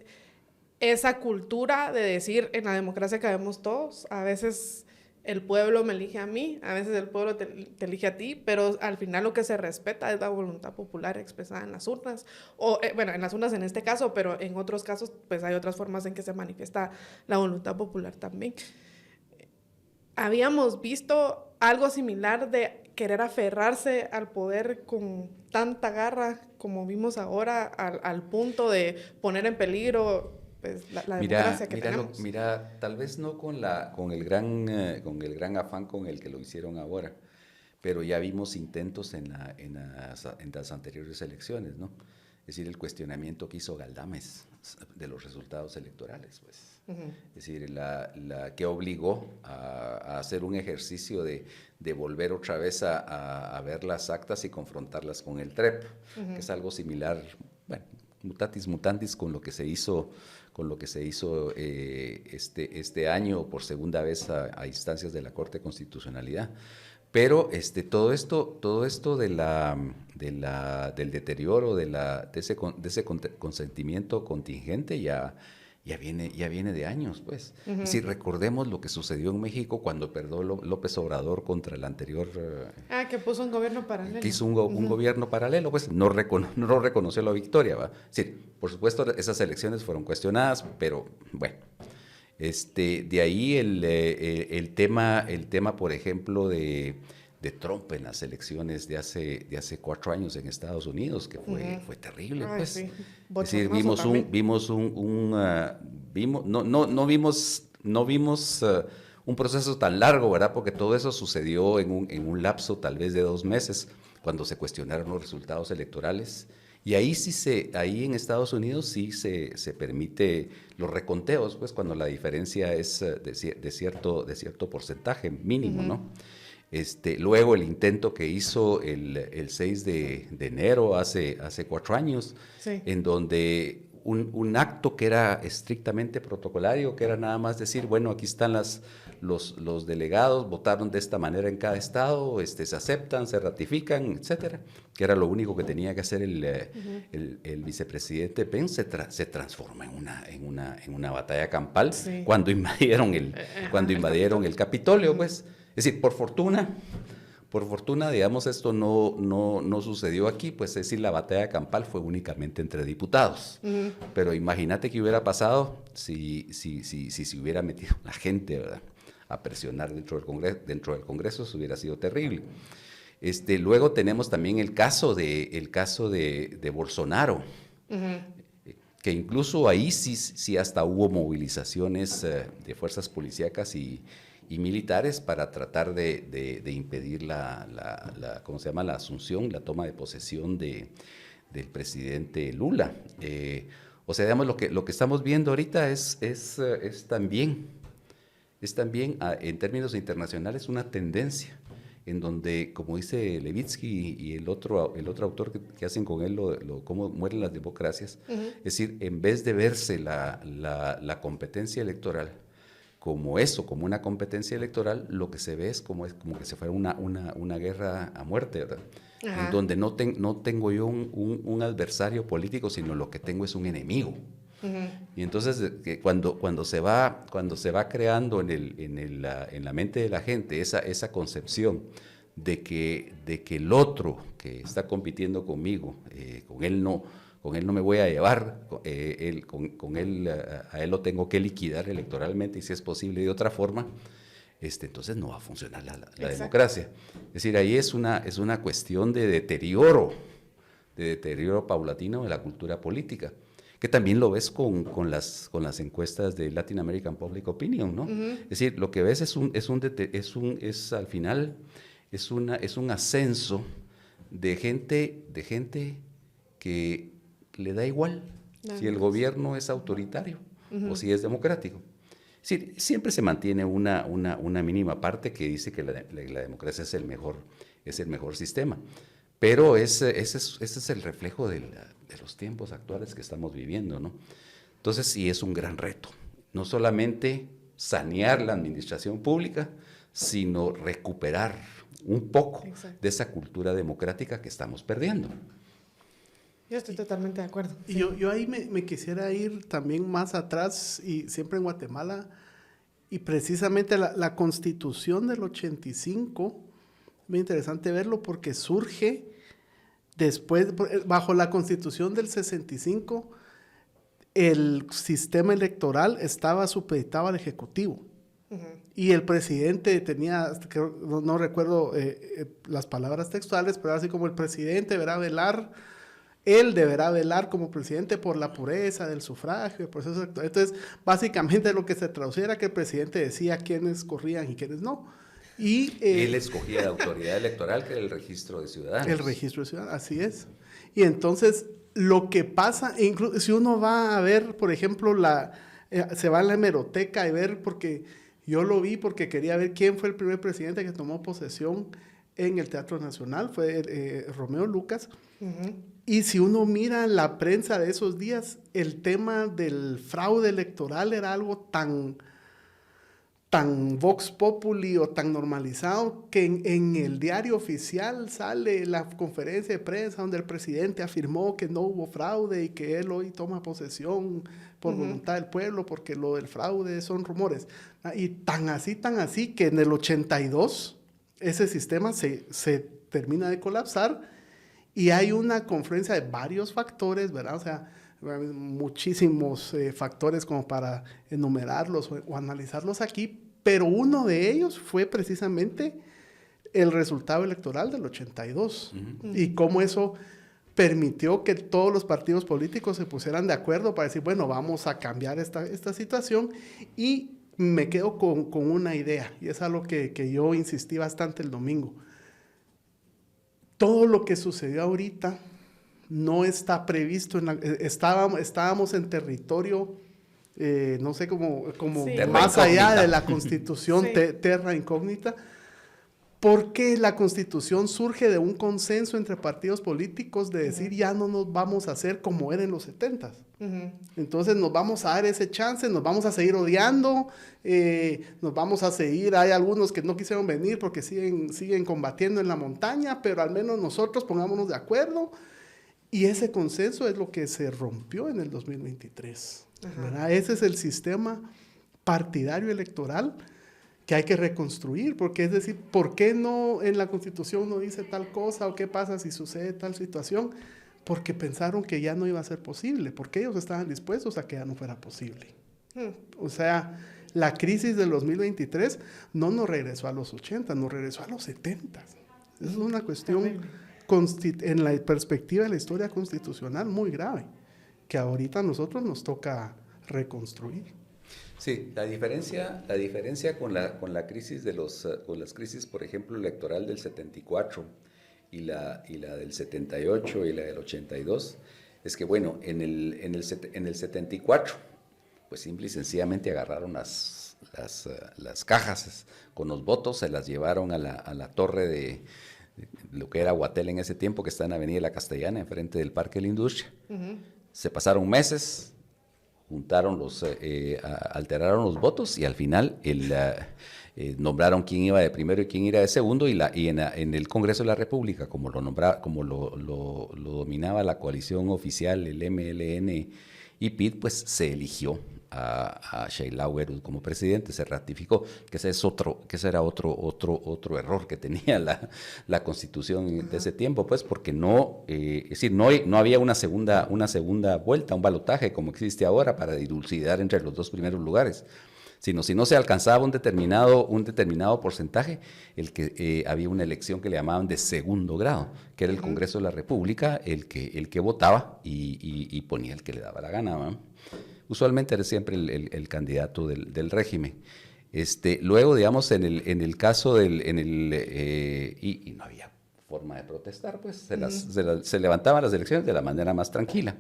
esa cultura de decir, en la democracia cabemos todos, a veces el pueblo me elige a mí, a veces el pueblo te elige a ti, pero al final lo que se respeta es la voluntad popular expresada en las urnas, o bueno, en las urnas en este caso, pero en otros casos pues hay otras formas en que se manifiesta la voluntad popular también. Habíamos visto algo similar de querer aferrarse al poder con tanta garra como vimos ahora, al punto de poner en peligro pues, la democracia que tenemos. Mira, tal vez no con el gran afán con el que lo hicieron ahora, pero ya vimos intentos en las anteriores elecciones, ¿no? Es decir, el cuestionamiento que hizo Galdames de los resultados electorales, pues. Es decir, que obligó a hacer un ejercicio de volver otra vez a ver las actas y confrontarlas con el TREP, que es algo similar, bueno, mutatis mutandis con lo que se hizo este año por segunda vez a instancias de la Corte de Constitucionalidad. Pero todo esto del deterioro de ese consentimiento contingente ya viene de años, pues. Es decir, recordemos lo que sucedió en México cuando perdió López Obrador contra el anterior... que puso un gobierno paralelo. Que hizo un gobierno paralelo, pues no reconoció la victoria, ¿va? Sí, por supuesto, esas elecciones fueron cuestionadas, pero bueno. De ahí el tema, por ejemplo, de Trump en las elecciones de hace 4 años en Estados Unidos, que fue terrible, pues. Sí. Es decir, no vimos un proceso tan largo, ¿verdad? Porque todo eso sucedió en un lapso tal vez de 2 meses, cuando se cuestionaron los resultados electorales. Y ahí en Estados Unidos sí se permite los reconteos, pues cuando la diferencia es de cierto porcentaje mínimo, ¿no? Luego el intento que hizo el 6 de enero hace 4 años, sí, en donde un acto que era estrictamente protocolario, que era nada más decir, bueno, aquí están los delegados, votaron de esta manera en cada estado, se aceptan, se ratifican, etcétera, que era lo único que tenía que hacer el vicepresidente Pence. Se transforma en una batalla campal, sí, cuando invadieron el Capitolio, pues. Es decir, por fortuna, digamos, esto no sucedió aquí, pues es decir, la batalla campal fue únicamente entre diputados. Pero imagínate qué hubiera pasado si se hubiera metido la gente, ¿verdad?, a presionar dentro del Congreso, eso hubiera sido terrible. Luego tenemos también el caso de Bolsonaro, que incluso ahí sí hasta hubo movilizaciones de fuerzas policíacas y militares para tratar de impedir la ¿cómo se llama?, la asunción, la toma de posesión del presidente Lula. O sea, digamos, lo que estamos viendo ahorita es también en términos internacionales una tendencia en donde, como dice Levitsky y el otro autor que hacen con él cómo mueren las democracias, es decir, en vez de verse la competencia electoral como una competencia electoral, lo que se ve es como que se fuera una guerra a muerte, ¿verdad? En donde no tengo yo un adversario político, sino lo que tengo es un enemigo. Y entonces cuando se va creando en la mente de la gente esa concepción de que el otro que está compitiendo conmigo, con él no me voy a llevar, a él lo tengo que liquidar electoralmente y si es posible de otra forma, entonces no va a funcionar la democracia. Es decir, ahí es una cuestión de deterioro paulatino de la cultura política, que también lo ves con las encuestas de Latin American Public Opinion, ¿no? Es decir, lo que ves es al final un ascenso de gente que le da igual si el gobierno es autoritario o si es democrático. Es decir, siempre se mantiene una mínima parte que dice que la democracia es el mejor sistema, pero ese es el reflejo de los tiempos actuales que estamos viviendo, ¿no? Entonces sí es un gran reto, no solamente sanear la administración pública, sino recuperar un poco de esa cultura democrática que estamos perdiendo. Yo estoy totalmente de acuerdo. Y yo ahí me quisiera ir también más atrás, y siempre en Guatemala, y precisamente la Constitución del 85, muy interesante verlo porque surge después, bajo la Constitución del 65, el sistema electoral estaba supeditado al Ejecutivo. Y el presidente tenía, no recuerdo las palabras textuales, pero así como el presidente él deberá velar como presidente por la pureza del sufragio, el proceso electoral. Entonces, básicamente lo que se traducía era que el presidente decía quiénes corrían y quiénes no. Y él escogía la autoridad electoral, que era el registro de ciudadanos. El registro de ciudadanos, así es. Y entonces, lo que pasa, si uno va a ver, por ejemplo, se va a la hemeroteca y ver, porque yo lo vi porque quería ver quién fue el primer presidente que tomó posesión en el Teatro Nacional, fue Romeo Lucas. Y si uno mira la prensa de esos días, el tema del fraude electoral era algo tan vox populi o tan normalizado que en el diario oficial sale la conferencia de prensa donde el presidente afirmó que no hubo fraude y que él hoy toma posesión por voluntad del pueblo porque lo del fraude son rumores. Y tan así que en el 82 ese sistema se termina de colapsar y hay una confluencia de varios factores, ¿verdad? O sea, muchísimos factores como para enumerarlos o analizarlos aquí, pero uno de ellos fue precisamente el resultado electoral del 82 y cómo eso permitió que todos los partidos políticos se pusieran de acuerdo para decir, bueno, vamos a cambiar esta situación. Y me quedo con una idea, y es algo que yo insistí bastante el domingo. Todo lo que sucedió ahorita no está previsto, estábamos en territorio, no sé, como sí, más allá de la Constitución, sí. Terra incógnita, porque la Constitución surge de un consenso entre partidos políticos de decir ya no nos vamos a hacer como era en los 70s. Entonces nos vamos a dar ese chance, nos vamos a seguir odiando, nos vamos a seguir, hay algunos que no quisieron venir porque siguen combatiendo en la montaña, pero al menos nosotros pongámonos de acuerdo. Y ese consenso es lo que se rompió en el 2023. ¿Verdad? Ese es el sistema partidario electoral que hay que reconstruir, porque es decir, ¿por qué no en la Constitución no dice tal cosa o qué pasa si sucede tal situación? Porque pensaron que ya no iba a ser posible, porque ellos estaban dispuestos a que ya no fuera posible. O sea, la crisis del 2023 no nos regresó a los 80, nos regresó a los 70. Esa es una cuestión en la perspectiva de la historia constitucional muy grave, que ahorita a nosotros nos toca reconstruir. Sí, la diferencia con la crisis con las crisis, por ejemplo, electoral del 74 y la del 78 y la del 82, es que bueno, en el 74, pues simple y sencillamente agarraron las cajas con los votos, se las llevaron a la torre de lo que era Guatel en ese tiempo, que está en Avenida La Castellana, enfrente del Parque de la Industria. Se pasaron meses, alteraron los votos y al final nombraron quién iba de primero y quién iba de segundo, y en el Congreso de la República, como lo dominaba la coalición oficial, el MLN y PID, pues se eligió a Sheila Werus como presidente, se ratificó, que ese era otro error que tenía la Constitución de ese tiempo, pues porque no había una segunda vuelta, un balotaje como existe ahora para dilucidar entre los dos primeros lugares, sino si no se alcanzaba un determinado porcentaje, había una elección que le llamaban de segundo grado, que era el Congreso de la República, el que votaba y ponía el que le daba la gana, ¿no? Usualmente era siempre el candidato del régimen. Luego, digamos, en el caso y no había forma de protestar, pues se levantaban las elecciones de la manera más tranquila.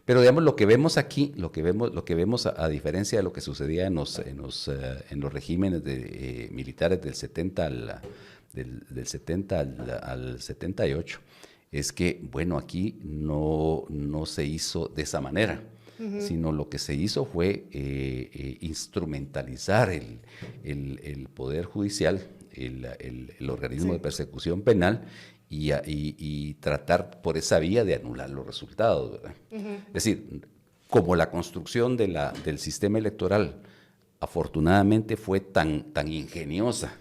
Pero digamos, lo que vemos aquí, lo que vemos a diferencia de lo que sucedía en los regímenes militares del 70 del 70 al 78, es que, bueno, aquí no se hizo de esa manera. Sino lo que se hizo fue instrumentalizar el Poder Judicial, el organismo de persecución penal, y tratar por esa vía de anular los resultados, ¿verdad? Es decir, como la construcción del sistema electoral afortunadamente fue tan ingeniosa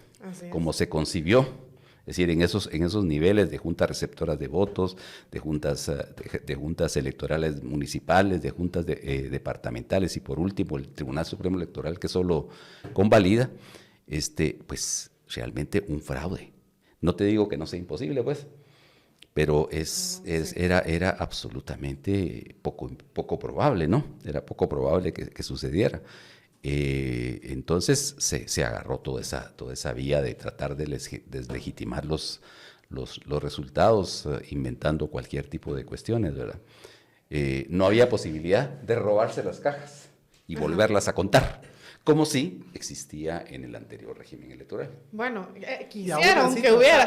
como se concibió, es decir, en esos niveles de juntas receptoras de votos, de juntas electorales municipales, de juntas departamentales y por último el Tribunal Supremo Electoral que solo convalida, pues realmente un fraude. No te digo que no sea imposible, pues, pero era absolutamente poco probable, ¿no? Era poco probable que sucediera. Entonces se agarró toda esa vía de tratar de deslegitimar los resultados, inventando cualquier tipo de cuestiones, ¿verdad? no había posibilidad de robarse las cajas y volverlas a contar, como si existía en el anterior régimen electoral. Bueno, quisieron que hubiera,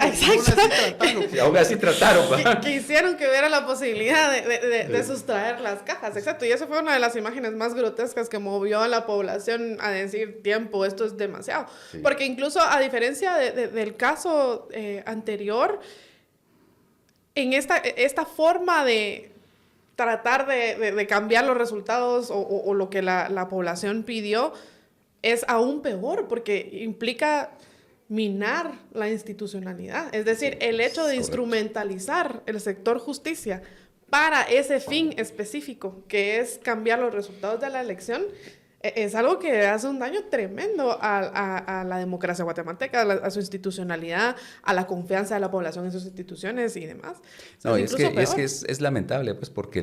Aún así trataron. Quisieron que hubiera la posibilidad de sustraer las cajas, exacto. Y esa fue una de las imágenes más grotescas que movió a la población a decir, tiempo, esto es demasiado. Sí. Porque incluso a diferencia del caso anterior, en esta forma de tratar de cambiar los resultados o lo que la población pidió, es aún peor porque implica minar la institucionalidad. Es decir, el hecho de instrumentalizar el sector justicia para ese fin específico, que es cambiar los resultados de la elección, es algo que hace un daño tremendo a la democracia guatemalteca, a su institucionalidad, a la confianza de la población en sus instituciones y demás. No, es que es lamentable, pues, porque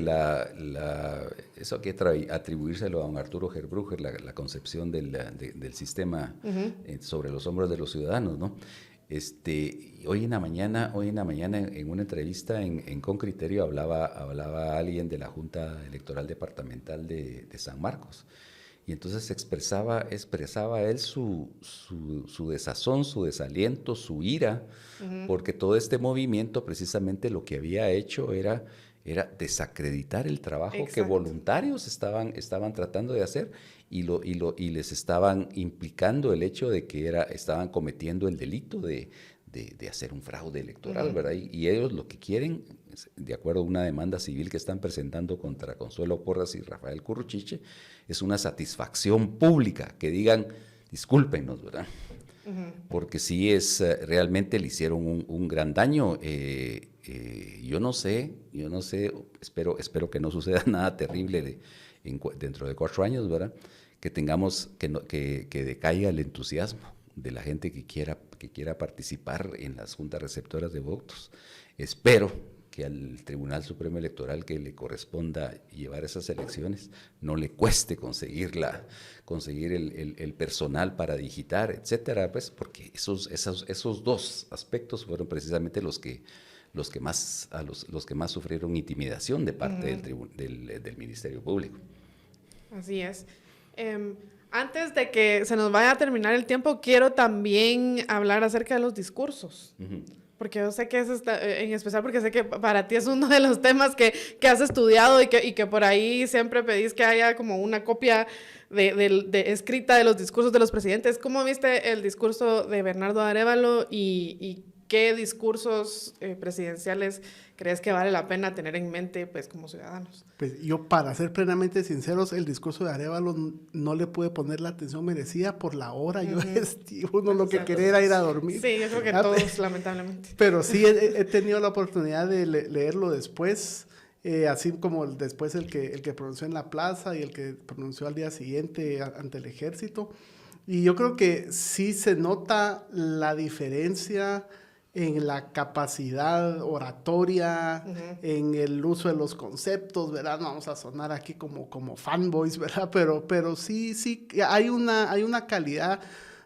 eso hay que atribuírselo a don Arturo Gerbruger, la concepción del sistema sobre los hombros de los ciudadanos, ¿no? Hoy en la mañana en una entrevista en Con Criterio hablaba alguien de la Junta Electoral Departamental de San Marcos. Y entonces expresaba él su desazón, su desaliento, su ira, porque todo este movimiento precisamente lo que había hecho era desacreditar el trabajo que voluntarios estaban tratando de hacer y les estaban implicando el hecho de que estaban cometiendo el delito de hacer un fraude electoral, ¿verdad? Y ellos lo que quieren, de acuerdo a una demanda civil que están presentando contra Consuelo Porras y Rafael Curruchiche, es una satisfacción pública, que digan, discúlpenos, ¿verdad? Porque sí realmente le hicieron un gran daño. Yo no sé, espero que no suceda nada terrible dentro de 4 años, ¿verdad? Que tengamos, que decaiga el entusiasmo de la gente que quiera participar en las juntas receptoras de votos. Espero que al Tribunal Supremo Electoral que le corresponda llevar esas elecciones no le cueste conseguir el personal para digitar, etcétera, pues, porque esos dos aspectos fueron precisamente los que más sufrieron intimidación de parte del Ministerio Público. Así es. Antes de que se nos vaya a terminar el tiempo, quiero también hablar acerca de los discursos. Porque yo sé que en especial porque sé que para ti es uno de los temas que has estudiado y que por ahí siempre pedís que haya como una copia escrita de los discursos de los presidentes. ¿Cómo viste el discurso de Bernardo Arévalo y qué discursos presidenciales crees que vale la pena tener en mente, pues, como ciudadanos? Pues yo, para ser plenamente sinceros, el discurso de Arévalo no le pude poner la atención merecida por la hora. Uno lo que quería era ir a dormir. Sí, yo creo que todos, lamentablemente. Pero sí he tenido la oportunidad de leerlo después, así como después el que pronunció en la plaza y el que pronunció al día siguiente ante el ejército. Y yo creo que sí se nota la diferencia en la capacidad oratoria, en el uso de los conceptos, ¿verdad? No vamos a sonar aquí como fanboys, ¿verdad? Pero sí, hay una calidad.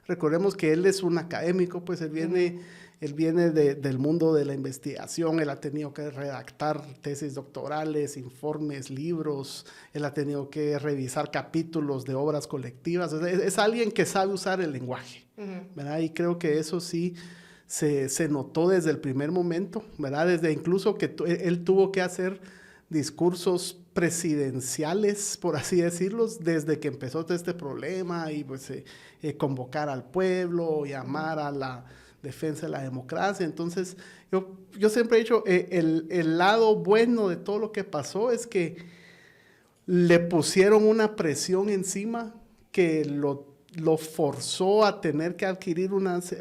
Recordemos que él es un académico, pues él viene del mundo de la investigación, él ha tenido que redactar tesis doctorales, informes, libros, él ha tenido que revisar capítulos de obras colectivas. Es alguien que sabe usar el lenguaje, ¿verdad? Y creo que eso sí se notó desde el primer momento, ¿verdad? Desde incluso que él tuvo que hacer discursos presidenciales, por así decirlo, desde que empezó todo este problema y pues convocar al pueblo, llamar a la defensa de la democracia. Entonces, yo siempre he dicho, el lado bueno de todo lo que pasó es que le pusieron una presión encima que lo forzó a tener que adquirir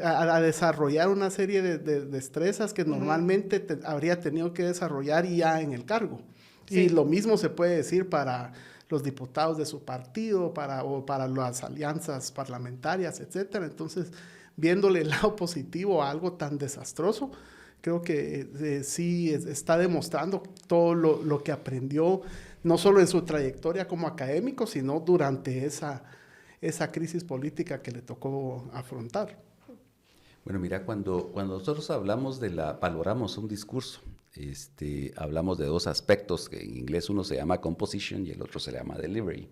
a desarrollar una serie de destrezas que normalmente habría tenido que desarrollar ya en el cargo. Sí. Y lo mismo se puede decir para los diputados de su partido, o para las alianzas parlamentarias, etcétera. Entonces, viéndole el lado positivo a algo tan desastroso, creo que sí está demostrando todo lo que aprendió, no solo en su trayectoria como académico, sino durante esa crisis política que le tocó afrontar. Bueno, mira, cuando nosotros valoramos un discurso, hablamos de dos aspectos, que en inglés uno se llama composition y el otro se llama delivery.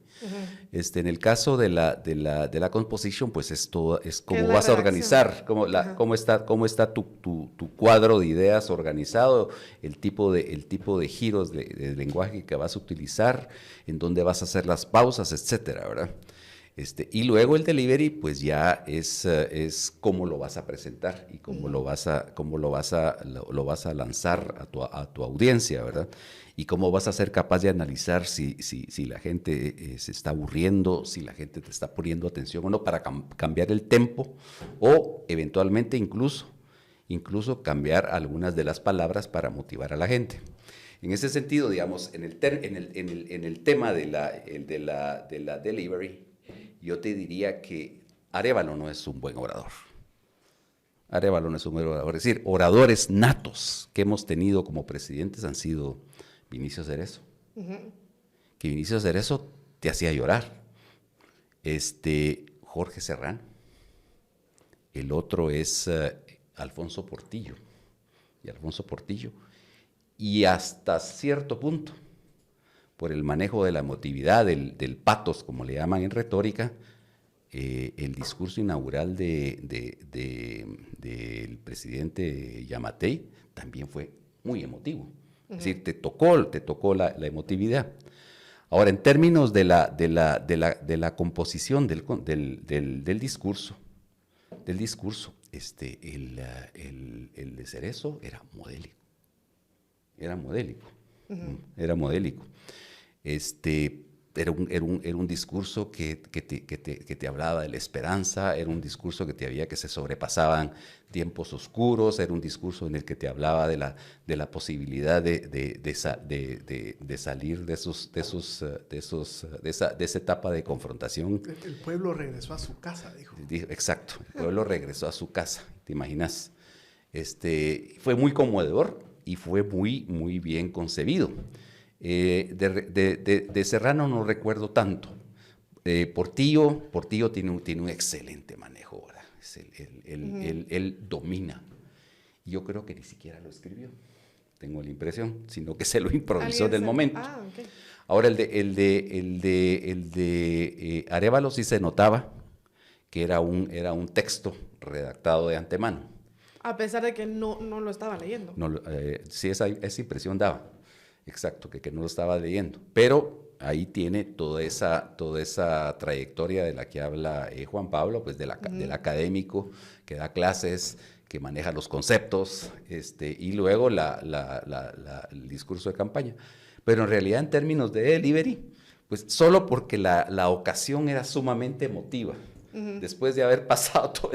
En el caso de la composition, pues es cómo vas a organizar, cómo está tu cuadro de ideas organizado, el tipo de giros de lenguaje que vas a utilizar, en dónde vas a hacer las pausas, etcétera, ¿verdad? Y luego el delivery, pues ya es cómo lo vas a presentar y cómo lo vas a lanzar a tu audiencia, ¿verdad? Y cómo vas a ser capaz de analizar si la gente se está aburriendo, si la gente te está poniendo atención o no, para cambiar el tempo o eventualmente incluso cambiar algunas de las palabras para motivar a la gente. En ese sentido, digamos, en el tema de la delivery, yo te diría que Arévalo no es un buen orador. Arévalo no es un buen orador. Es decir, oradores natos que hemos tenido como presidentes han sido Vinicio Cerezo. Que Vinicio Cerezo te hacía llorar. Jorge Serrano. El otro es Alfonso Portillo. Y hasta cierto punto, por el manejo de la emotividad, del patos, como le llaman en retórica, el discurso inaugural del presidente Yamatei también fue muy emotivo. Es decir, te tocó la emotividad. Ahora, en términos de la composición del discurso, el de Cerezo era modélico. Era modélico. Era un discurso que te hablaba de la esperanza, era un discurso que te había que se sobrepasaban tiempos oscuros, era un discurso en el que te hablaba de la posibilidad de salir de esa etapa de confrontación. El pueblo regresó a su casa, dijo. Exacto, el pueblo regresó a su casa, ¿te imaginas? Fue muy conmovedor y fue muy, muy bien concebido. De Serrano no recuerdo tanto. Portillo tiene un excelente manejo, ¿verdad? Él domina. Yo creo que ni siquiera lo escribió, tengo la impresión, sino que se lo improvisó del momento. Okay. Ahora, el de Arévalo sí se notaba que era un texto redactado de antemano. A pesar de que no lo estaba leyendo. Sí, esa impresión daba. Exacto, que no lo estaba leyendo. Pero ahí tiene toda esa trayectoria de la que habla Juan Pablo, pues del académico que da clases, que maneja los conceptos, y luego el discurso de campaña. Pero en realidad, en términos de delivery, pues solo porque la ocasión era sumamente emotiva. Después de haber pasado todo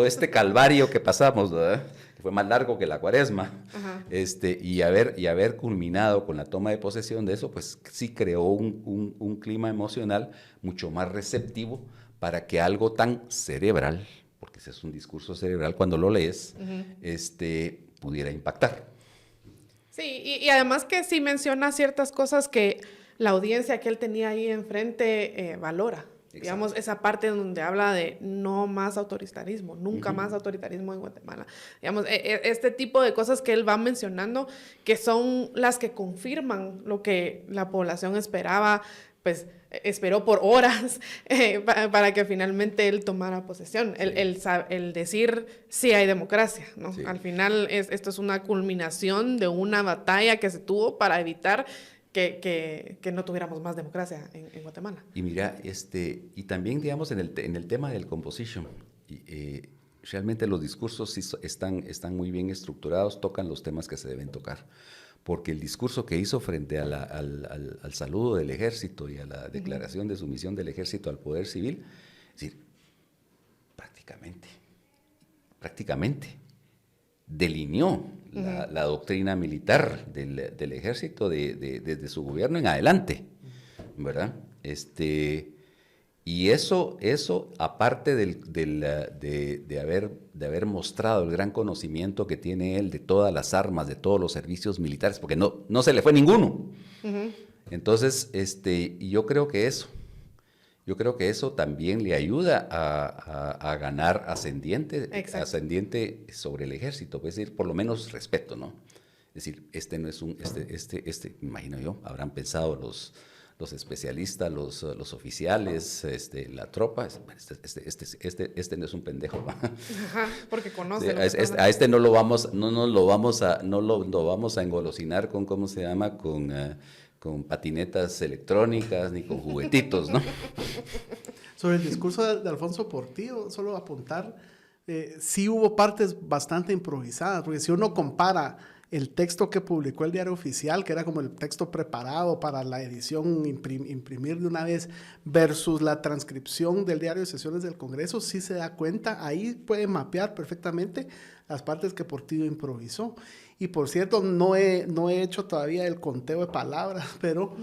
este calvario que pasamos, ¿verdad? Que fue más largo que la Cuaresma, y haber culminado con la toma de posesión de eso, pues sí creó un clima emocional mucho más receptivo para que algo tan cerebral, porque ese es un discurso cerebral cuando lo lees, pudiera impactar. Sí, y además que sí menciona ciertas cosas que la audiencia que él tenía ahí enfrente valora. Exacto. Digamos, esa parte donde habla de no más autoritarismo, nunca más autoritarismo en Guatemala. Digamos, este tipo de cosas que él va mencionando, que son las que confirman lo que la población esperaba, pues esperó por horas para que finalmente él tomara posesión. Sí. El decir sí hay democracia, ¿no? Sí. Al final esto es una culminación de una batalla que se tuvo para evitar que no tuviéramos más democracia en Guatemala. Y mira, y también, digamos, en el tema del composition, realmente los discursos sí están muy bien estructurados, tocan los temas que se deben tocar, porque el discurso que hizo frente al saludo del ejército y a la declaración de sumisión del ejército al poder civil, es decir, prácticamente delineó la doctrina militar del ejército desde su gobierno en adelante, ¿verdad? Y eso aparte de haber mostrado el gran conocimiento que tiene él de todas las armas, de todos los servicios militares, porque no se le fue ninguno. Entonces, yo creo que eso también le ayuda a ganar ascendiente sobre el ejército, es decir, por lo menos respeto, ¿no? Es decir, este no es me imagino yo, habrán pensado los especialistas, los oficiales, la tropa, este no es un pendejo. Ajá, porque conoce. A este no lo vamos a engolosinar con, ¿cómo se llama? Con patinetas electrónicas ni con juguetitos, ¿no? Sobre el discurso de Alfonso Portillo, solo apuntar, sí hubo partes bastante improvisadas, porque si uno compara el texto que publicó el Diario Oficial, que era como el texto preparado para la edición, imprimir de una vez, versus la transcripción del Diario de Sesiones del Congreso, sí se da cuenta, ahí puede mapear perfectamente las partes que Portillo improvisó. Y por cierto, no he hecho todavía el conteo de palabras, pero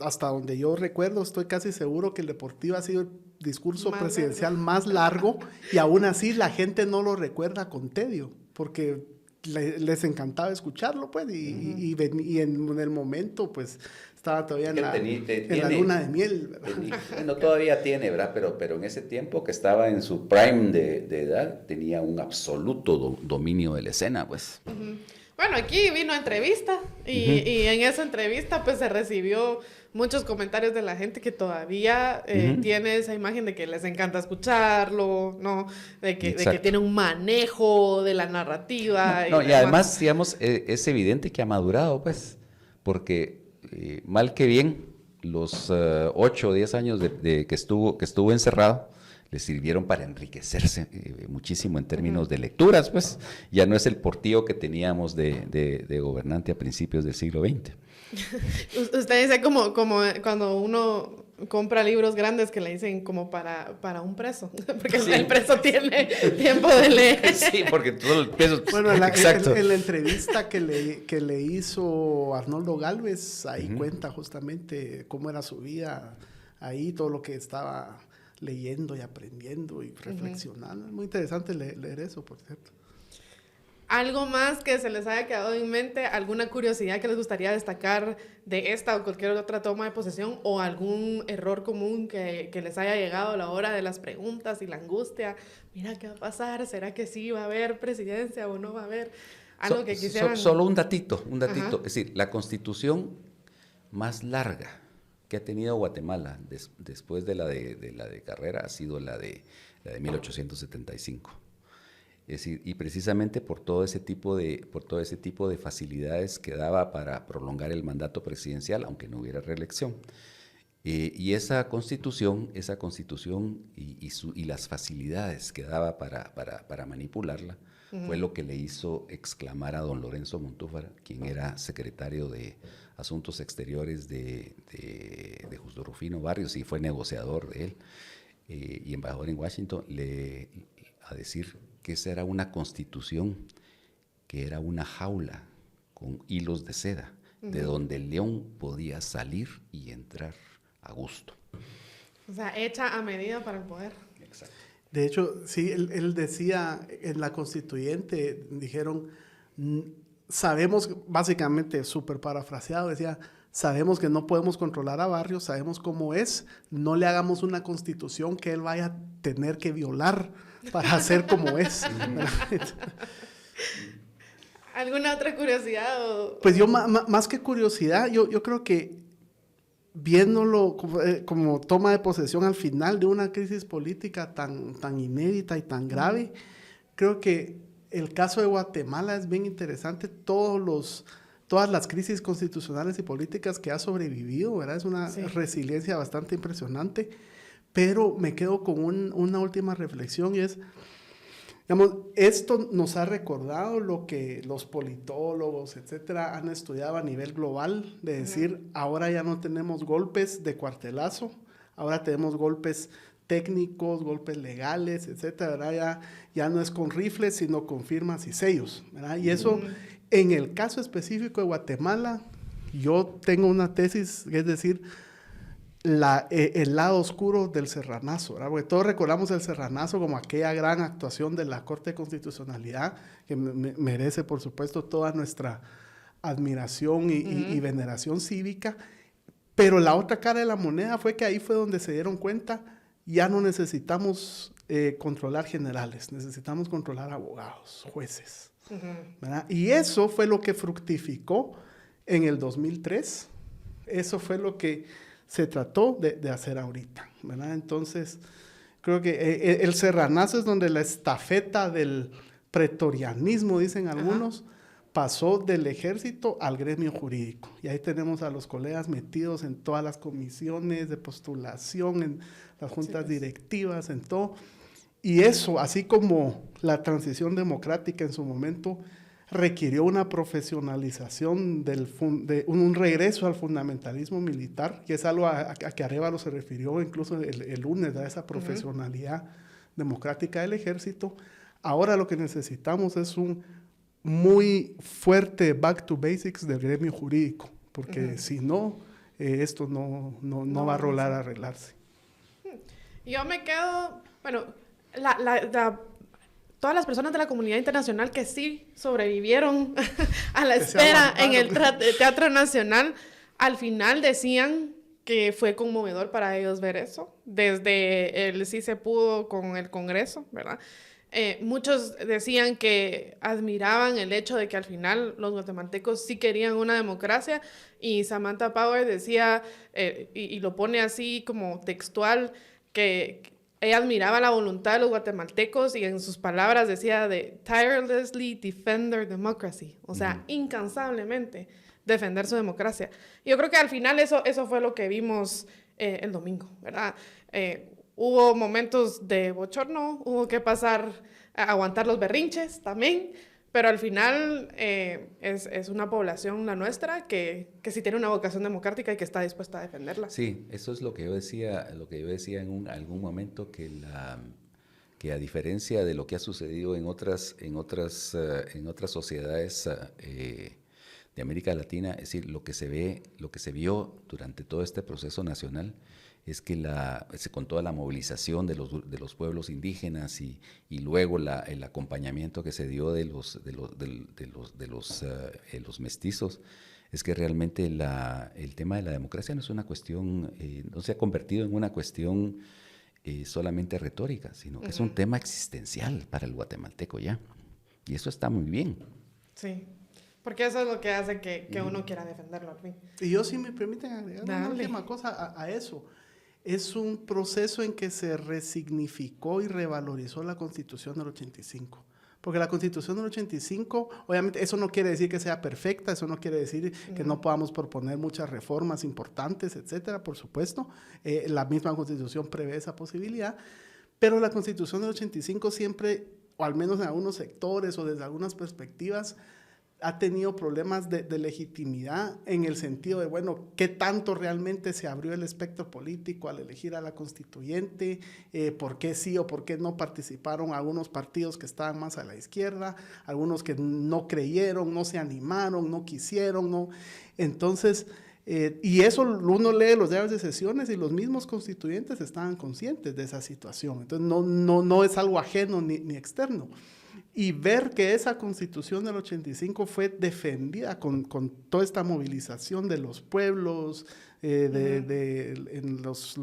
hasta donde yo recuerdo, estoy casi seguro que el Deportivo ha sido el discurso presidencial más largo, y aún así la gente no lo recuerda con tedio, porque les encantaba escucharlo, pues, y en el momento, pues, estaba todavía en la luna de miel, ¿verdad? Bueno, todavía tiene, ¿verdad? Pero en ese tiempo que estaba en su prime de edad, tenía un absoluto dominio de la escena, pues. Bueno, aquí vino a entrevista y en esa entrevista pues se recibió muchos comentarios de la gente que todavía tiene esa imagen de que les encanta escucharlo, ¿no? De que tiene un manejo de la narrativa. Y además, digamos, es evidente que ha madurado, pues, porque mal que bien, los 8 o 10 años que estuvo encerrado, le sirvieron para enriquecerse muchísimo en términos de lecturas, pues ya no es el Portillo que teníamos de gobernante a principios del siglo XX. Usted dice como cuando uno compra libros grandes que le dicen como para un preso, porque el preso tiene tiempo de leer. Sí, porque todo el peso... Bueno, en la entrevista que le hizo Arnoldo Gálvez, ahí cuenta justamente cómo era su vida, ahí todo lo que estaba leyendo y aprendiendo y reflexionando. Es muy interesante leer eso, por cierto. ¿Algo más que se les haya quedado en mente? ¿Alguna curiosidad que les gustaría destacar de esta o cualquier otra toma de posesión? ¿O algún error común que les haya llegado a la hora de las preguntas y la angustia? Mira, ¿qué va a pasar? ¿Será que sí va a haber presidencia o no va a haber? Algo que quisieran... Solo un datito. Es decir, la constitución más larga que ha tenido Guatemala después de la de Carrera ha sido la de 1875. Es decir, y precisamente por todo ese tipo de facilidades que daba para prolongar el mandato presidencial, aunque no hubiera reelección. Y esa constitución y las facilidades que daba para manipularla, fue lo que le hizo exclamar a don Lorenzo Montúfar, quien era secretario de Asuntos Exteriores de Justo Rufino Barrios y fue negociador de él y embajador en Washington, a decir que esa era una constitución que era una jaula con hilos de seda, de donde el león podía salir y entrar a gusto. O sea, hecha a medida para el poder. Exacto. De hecho, sí, él decía en la constituyente, dijeron, sabemos, básicamente súper parafraseado, decía, sabemos que no podemos controlar a Barrios, sabemos cómo es, no le hagamos una constitución que él vaya a tener que violar para hacer como es. ¿Alguna otra curiosidad? Pues yo, más que curiosidad, yo creo que viéndolo como toma de posesión al final de una crisis política tan inédita y tan grave, creo que el caso de Guatemala es bien interesante, todas las crisis constitucionales y políticas que ha sobrevivido, ¿verdad? Es una resiliencia bastante impresionante, pero me quedo con una última reflexión y es, digamos, esto nos ha recordado lo que los politólogos, etcétera, han estudiado a nivel global, de decir, ahora ya no tenemos golpes de cuartelazo, ahora tenemos golpes técnicos, golpes legales, etcétera, ¿verdad? Ya no es con rifles, sino con firmas y sellos, ¿verdad? Y eso, en el caso específico de Guatemala, yo tengo una tesis, es decir, el lado oscuro del Serranazo, ¿verdad? Porque todos recordamos el Serranazo como aquella gran actuación de la Corte de Constitucionalidad, que merece, por supuesto, toda nuestra admiración y veneración cívica, pero la otra cara de la moneda fue que ahí fue donde se dieron cuenta, ya no necesitamos controlar generales, necesitamos controlar abogados, jueces. ¿verdad? Y eso fue lo que fructificó en el 2003. Eso fue lo que se trató de hacer ahorita, ¿verdad? Entonces, creo que el serranazo es donde la estafeta del pretorianismo, dicen algunos, pasó del ejército al gremio jurídico. Y ahí tenemos a los colegas metidos en todas las comisiones de postulación, en las juntas directivas, en todo. Y eso, así como la transición democrática en su momento requirió una profesionalización de un regreso al fundamentalismo militar, que es algo a que Arévalo se refirió incluso el lunes, a esa profesionalidad democrática del ejército. Ahora lo que necesitamos es un muy fuerte back to basics del gremio jurídico, porque si no, esto no va a rolar a arreglarse. Yo me quedo, bueno, todas las personas de la comunidad internacional que sí sobrevivieron a la espera en el Teatro Nacional, al final decían que fue conmovedor para ellos ver eso, desde el sí se pudo con el Congreso, ¿verdad? Muchos decían que admiraban el hecho de que al final los guatemaltecos sí querían una democracia, y Samantha Power decía, y lo pone así como textual, que ella admiraba la voluntad de los guatemaltecos, y en sus palabras decía de tirelessly defend their democracy, o sea, incansablemente defender su democracia. Yo creo que al final eso fue lo que vimos el domingo, ¿verdad? Hubo momentos de bochorno, hubo que aguantar los berrinches también, pero al final es una población, la nuestra, que sí tiene una vocación democrática y que está dispuesta a defenderla. Sí, eso es lo que yo decía en algún momento, que a diferencia de lo que ha sucedido en otras sociedades de América Latina, es decir, lo que se vio durante todo este proceso nacional, es que con toda la movilización de los pueblos indígenas y luego el acompañamiento que se dio de los mestizos, es que realmente el tema de la democracia no es una cuestión, no se ha convertido en una cuestión solamente retórica, sino que es un tema existencial para el guatemalteco ya. Y eso está muy bien. Sí. Porque eso es lo que hace que uno quiera defenderlo al fin. Y yo, si me permiten agregar una última cosa a eso. Es un proceso en que se resignificó y revalorizó la Constitución del 85. Porque la Constitución del 85, obviamente, eso no quiere decir que sea perfecta, eso no quiere decir que no podamos proponer muchas reformas importantes, etcétera, por supuesto. La misma Constitución prevé esa posibilidad. Pero la Constitución del 85 siempre, o al menos en algunos sectores o desde algunas perspectivas, ha tenido problemas de legitimidad en el sentido de, bueno, ¿qué tanto realmente se abrió el espectro político al elegir a la constituyente? ¿Por qué sí o por qué no participaron algunos partidos que estaban más a la izquierda? Algunos que no creyeron, no se animaron, no quisieron, no. Entonces, y eso uno lee los diarios de sesiones y los mismos constituyentes estaban conscientes de esa situación. Entonces, no es algo ajeno ni externo. Y ver que esa Constitución del 85 fue defendida con toda esta movilización de los pueblos, en los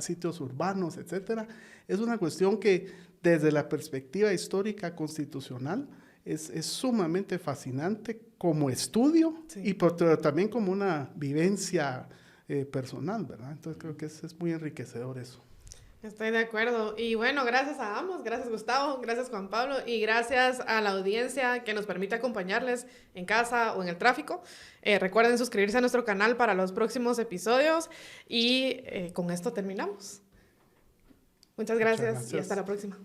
sitios urbanos, etcétera, es una cuestión que desde la perspectiva histórica constitucional es sumamente fascinante como estudio, pero también como una vivencia personal, ¿verdad? Entonces creo que es muy enriquecedor eso. Estoy de acuerdo. Y bueno, gracias a ambos. Gracias, Gustavo. Gracias, Juan Pablo. Y gracias a la audiencia que nos permite acompañarles en casa o en el tráfico. Recuerden suscribirse a nuestro canal para los próximos episodios. Y con esto terminamos. Muchas gracias y hasta la próxima.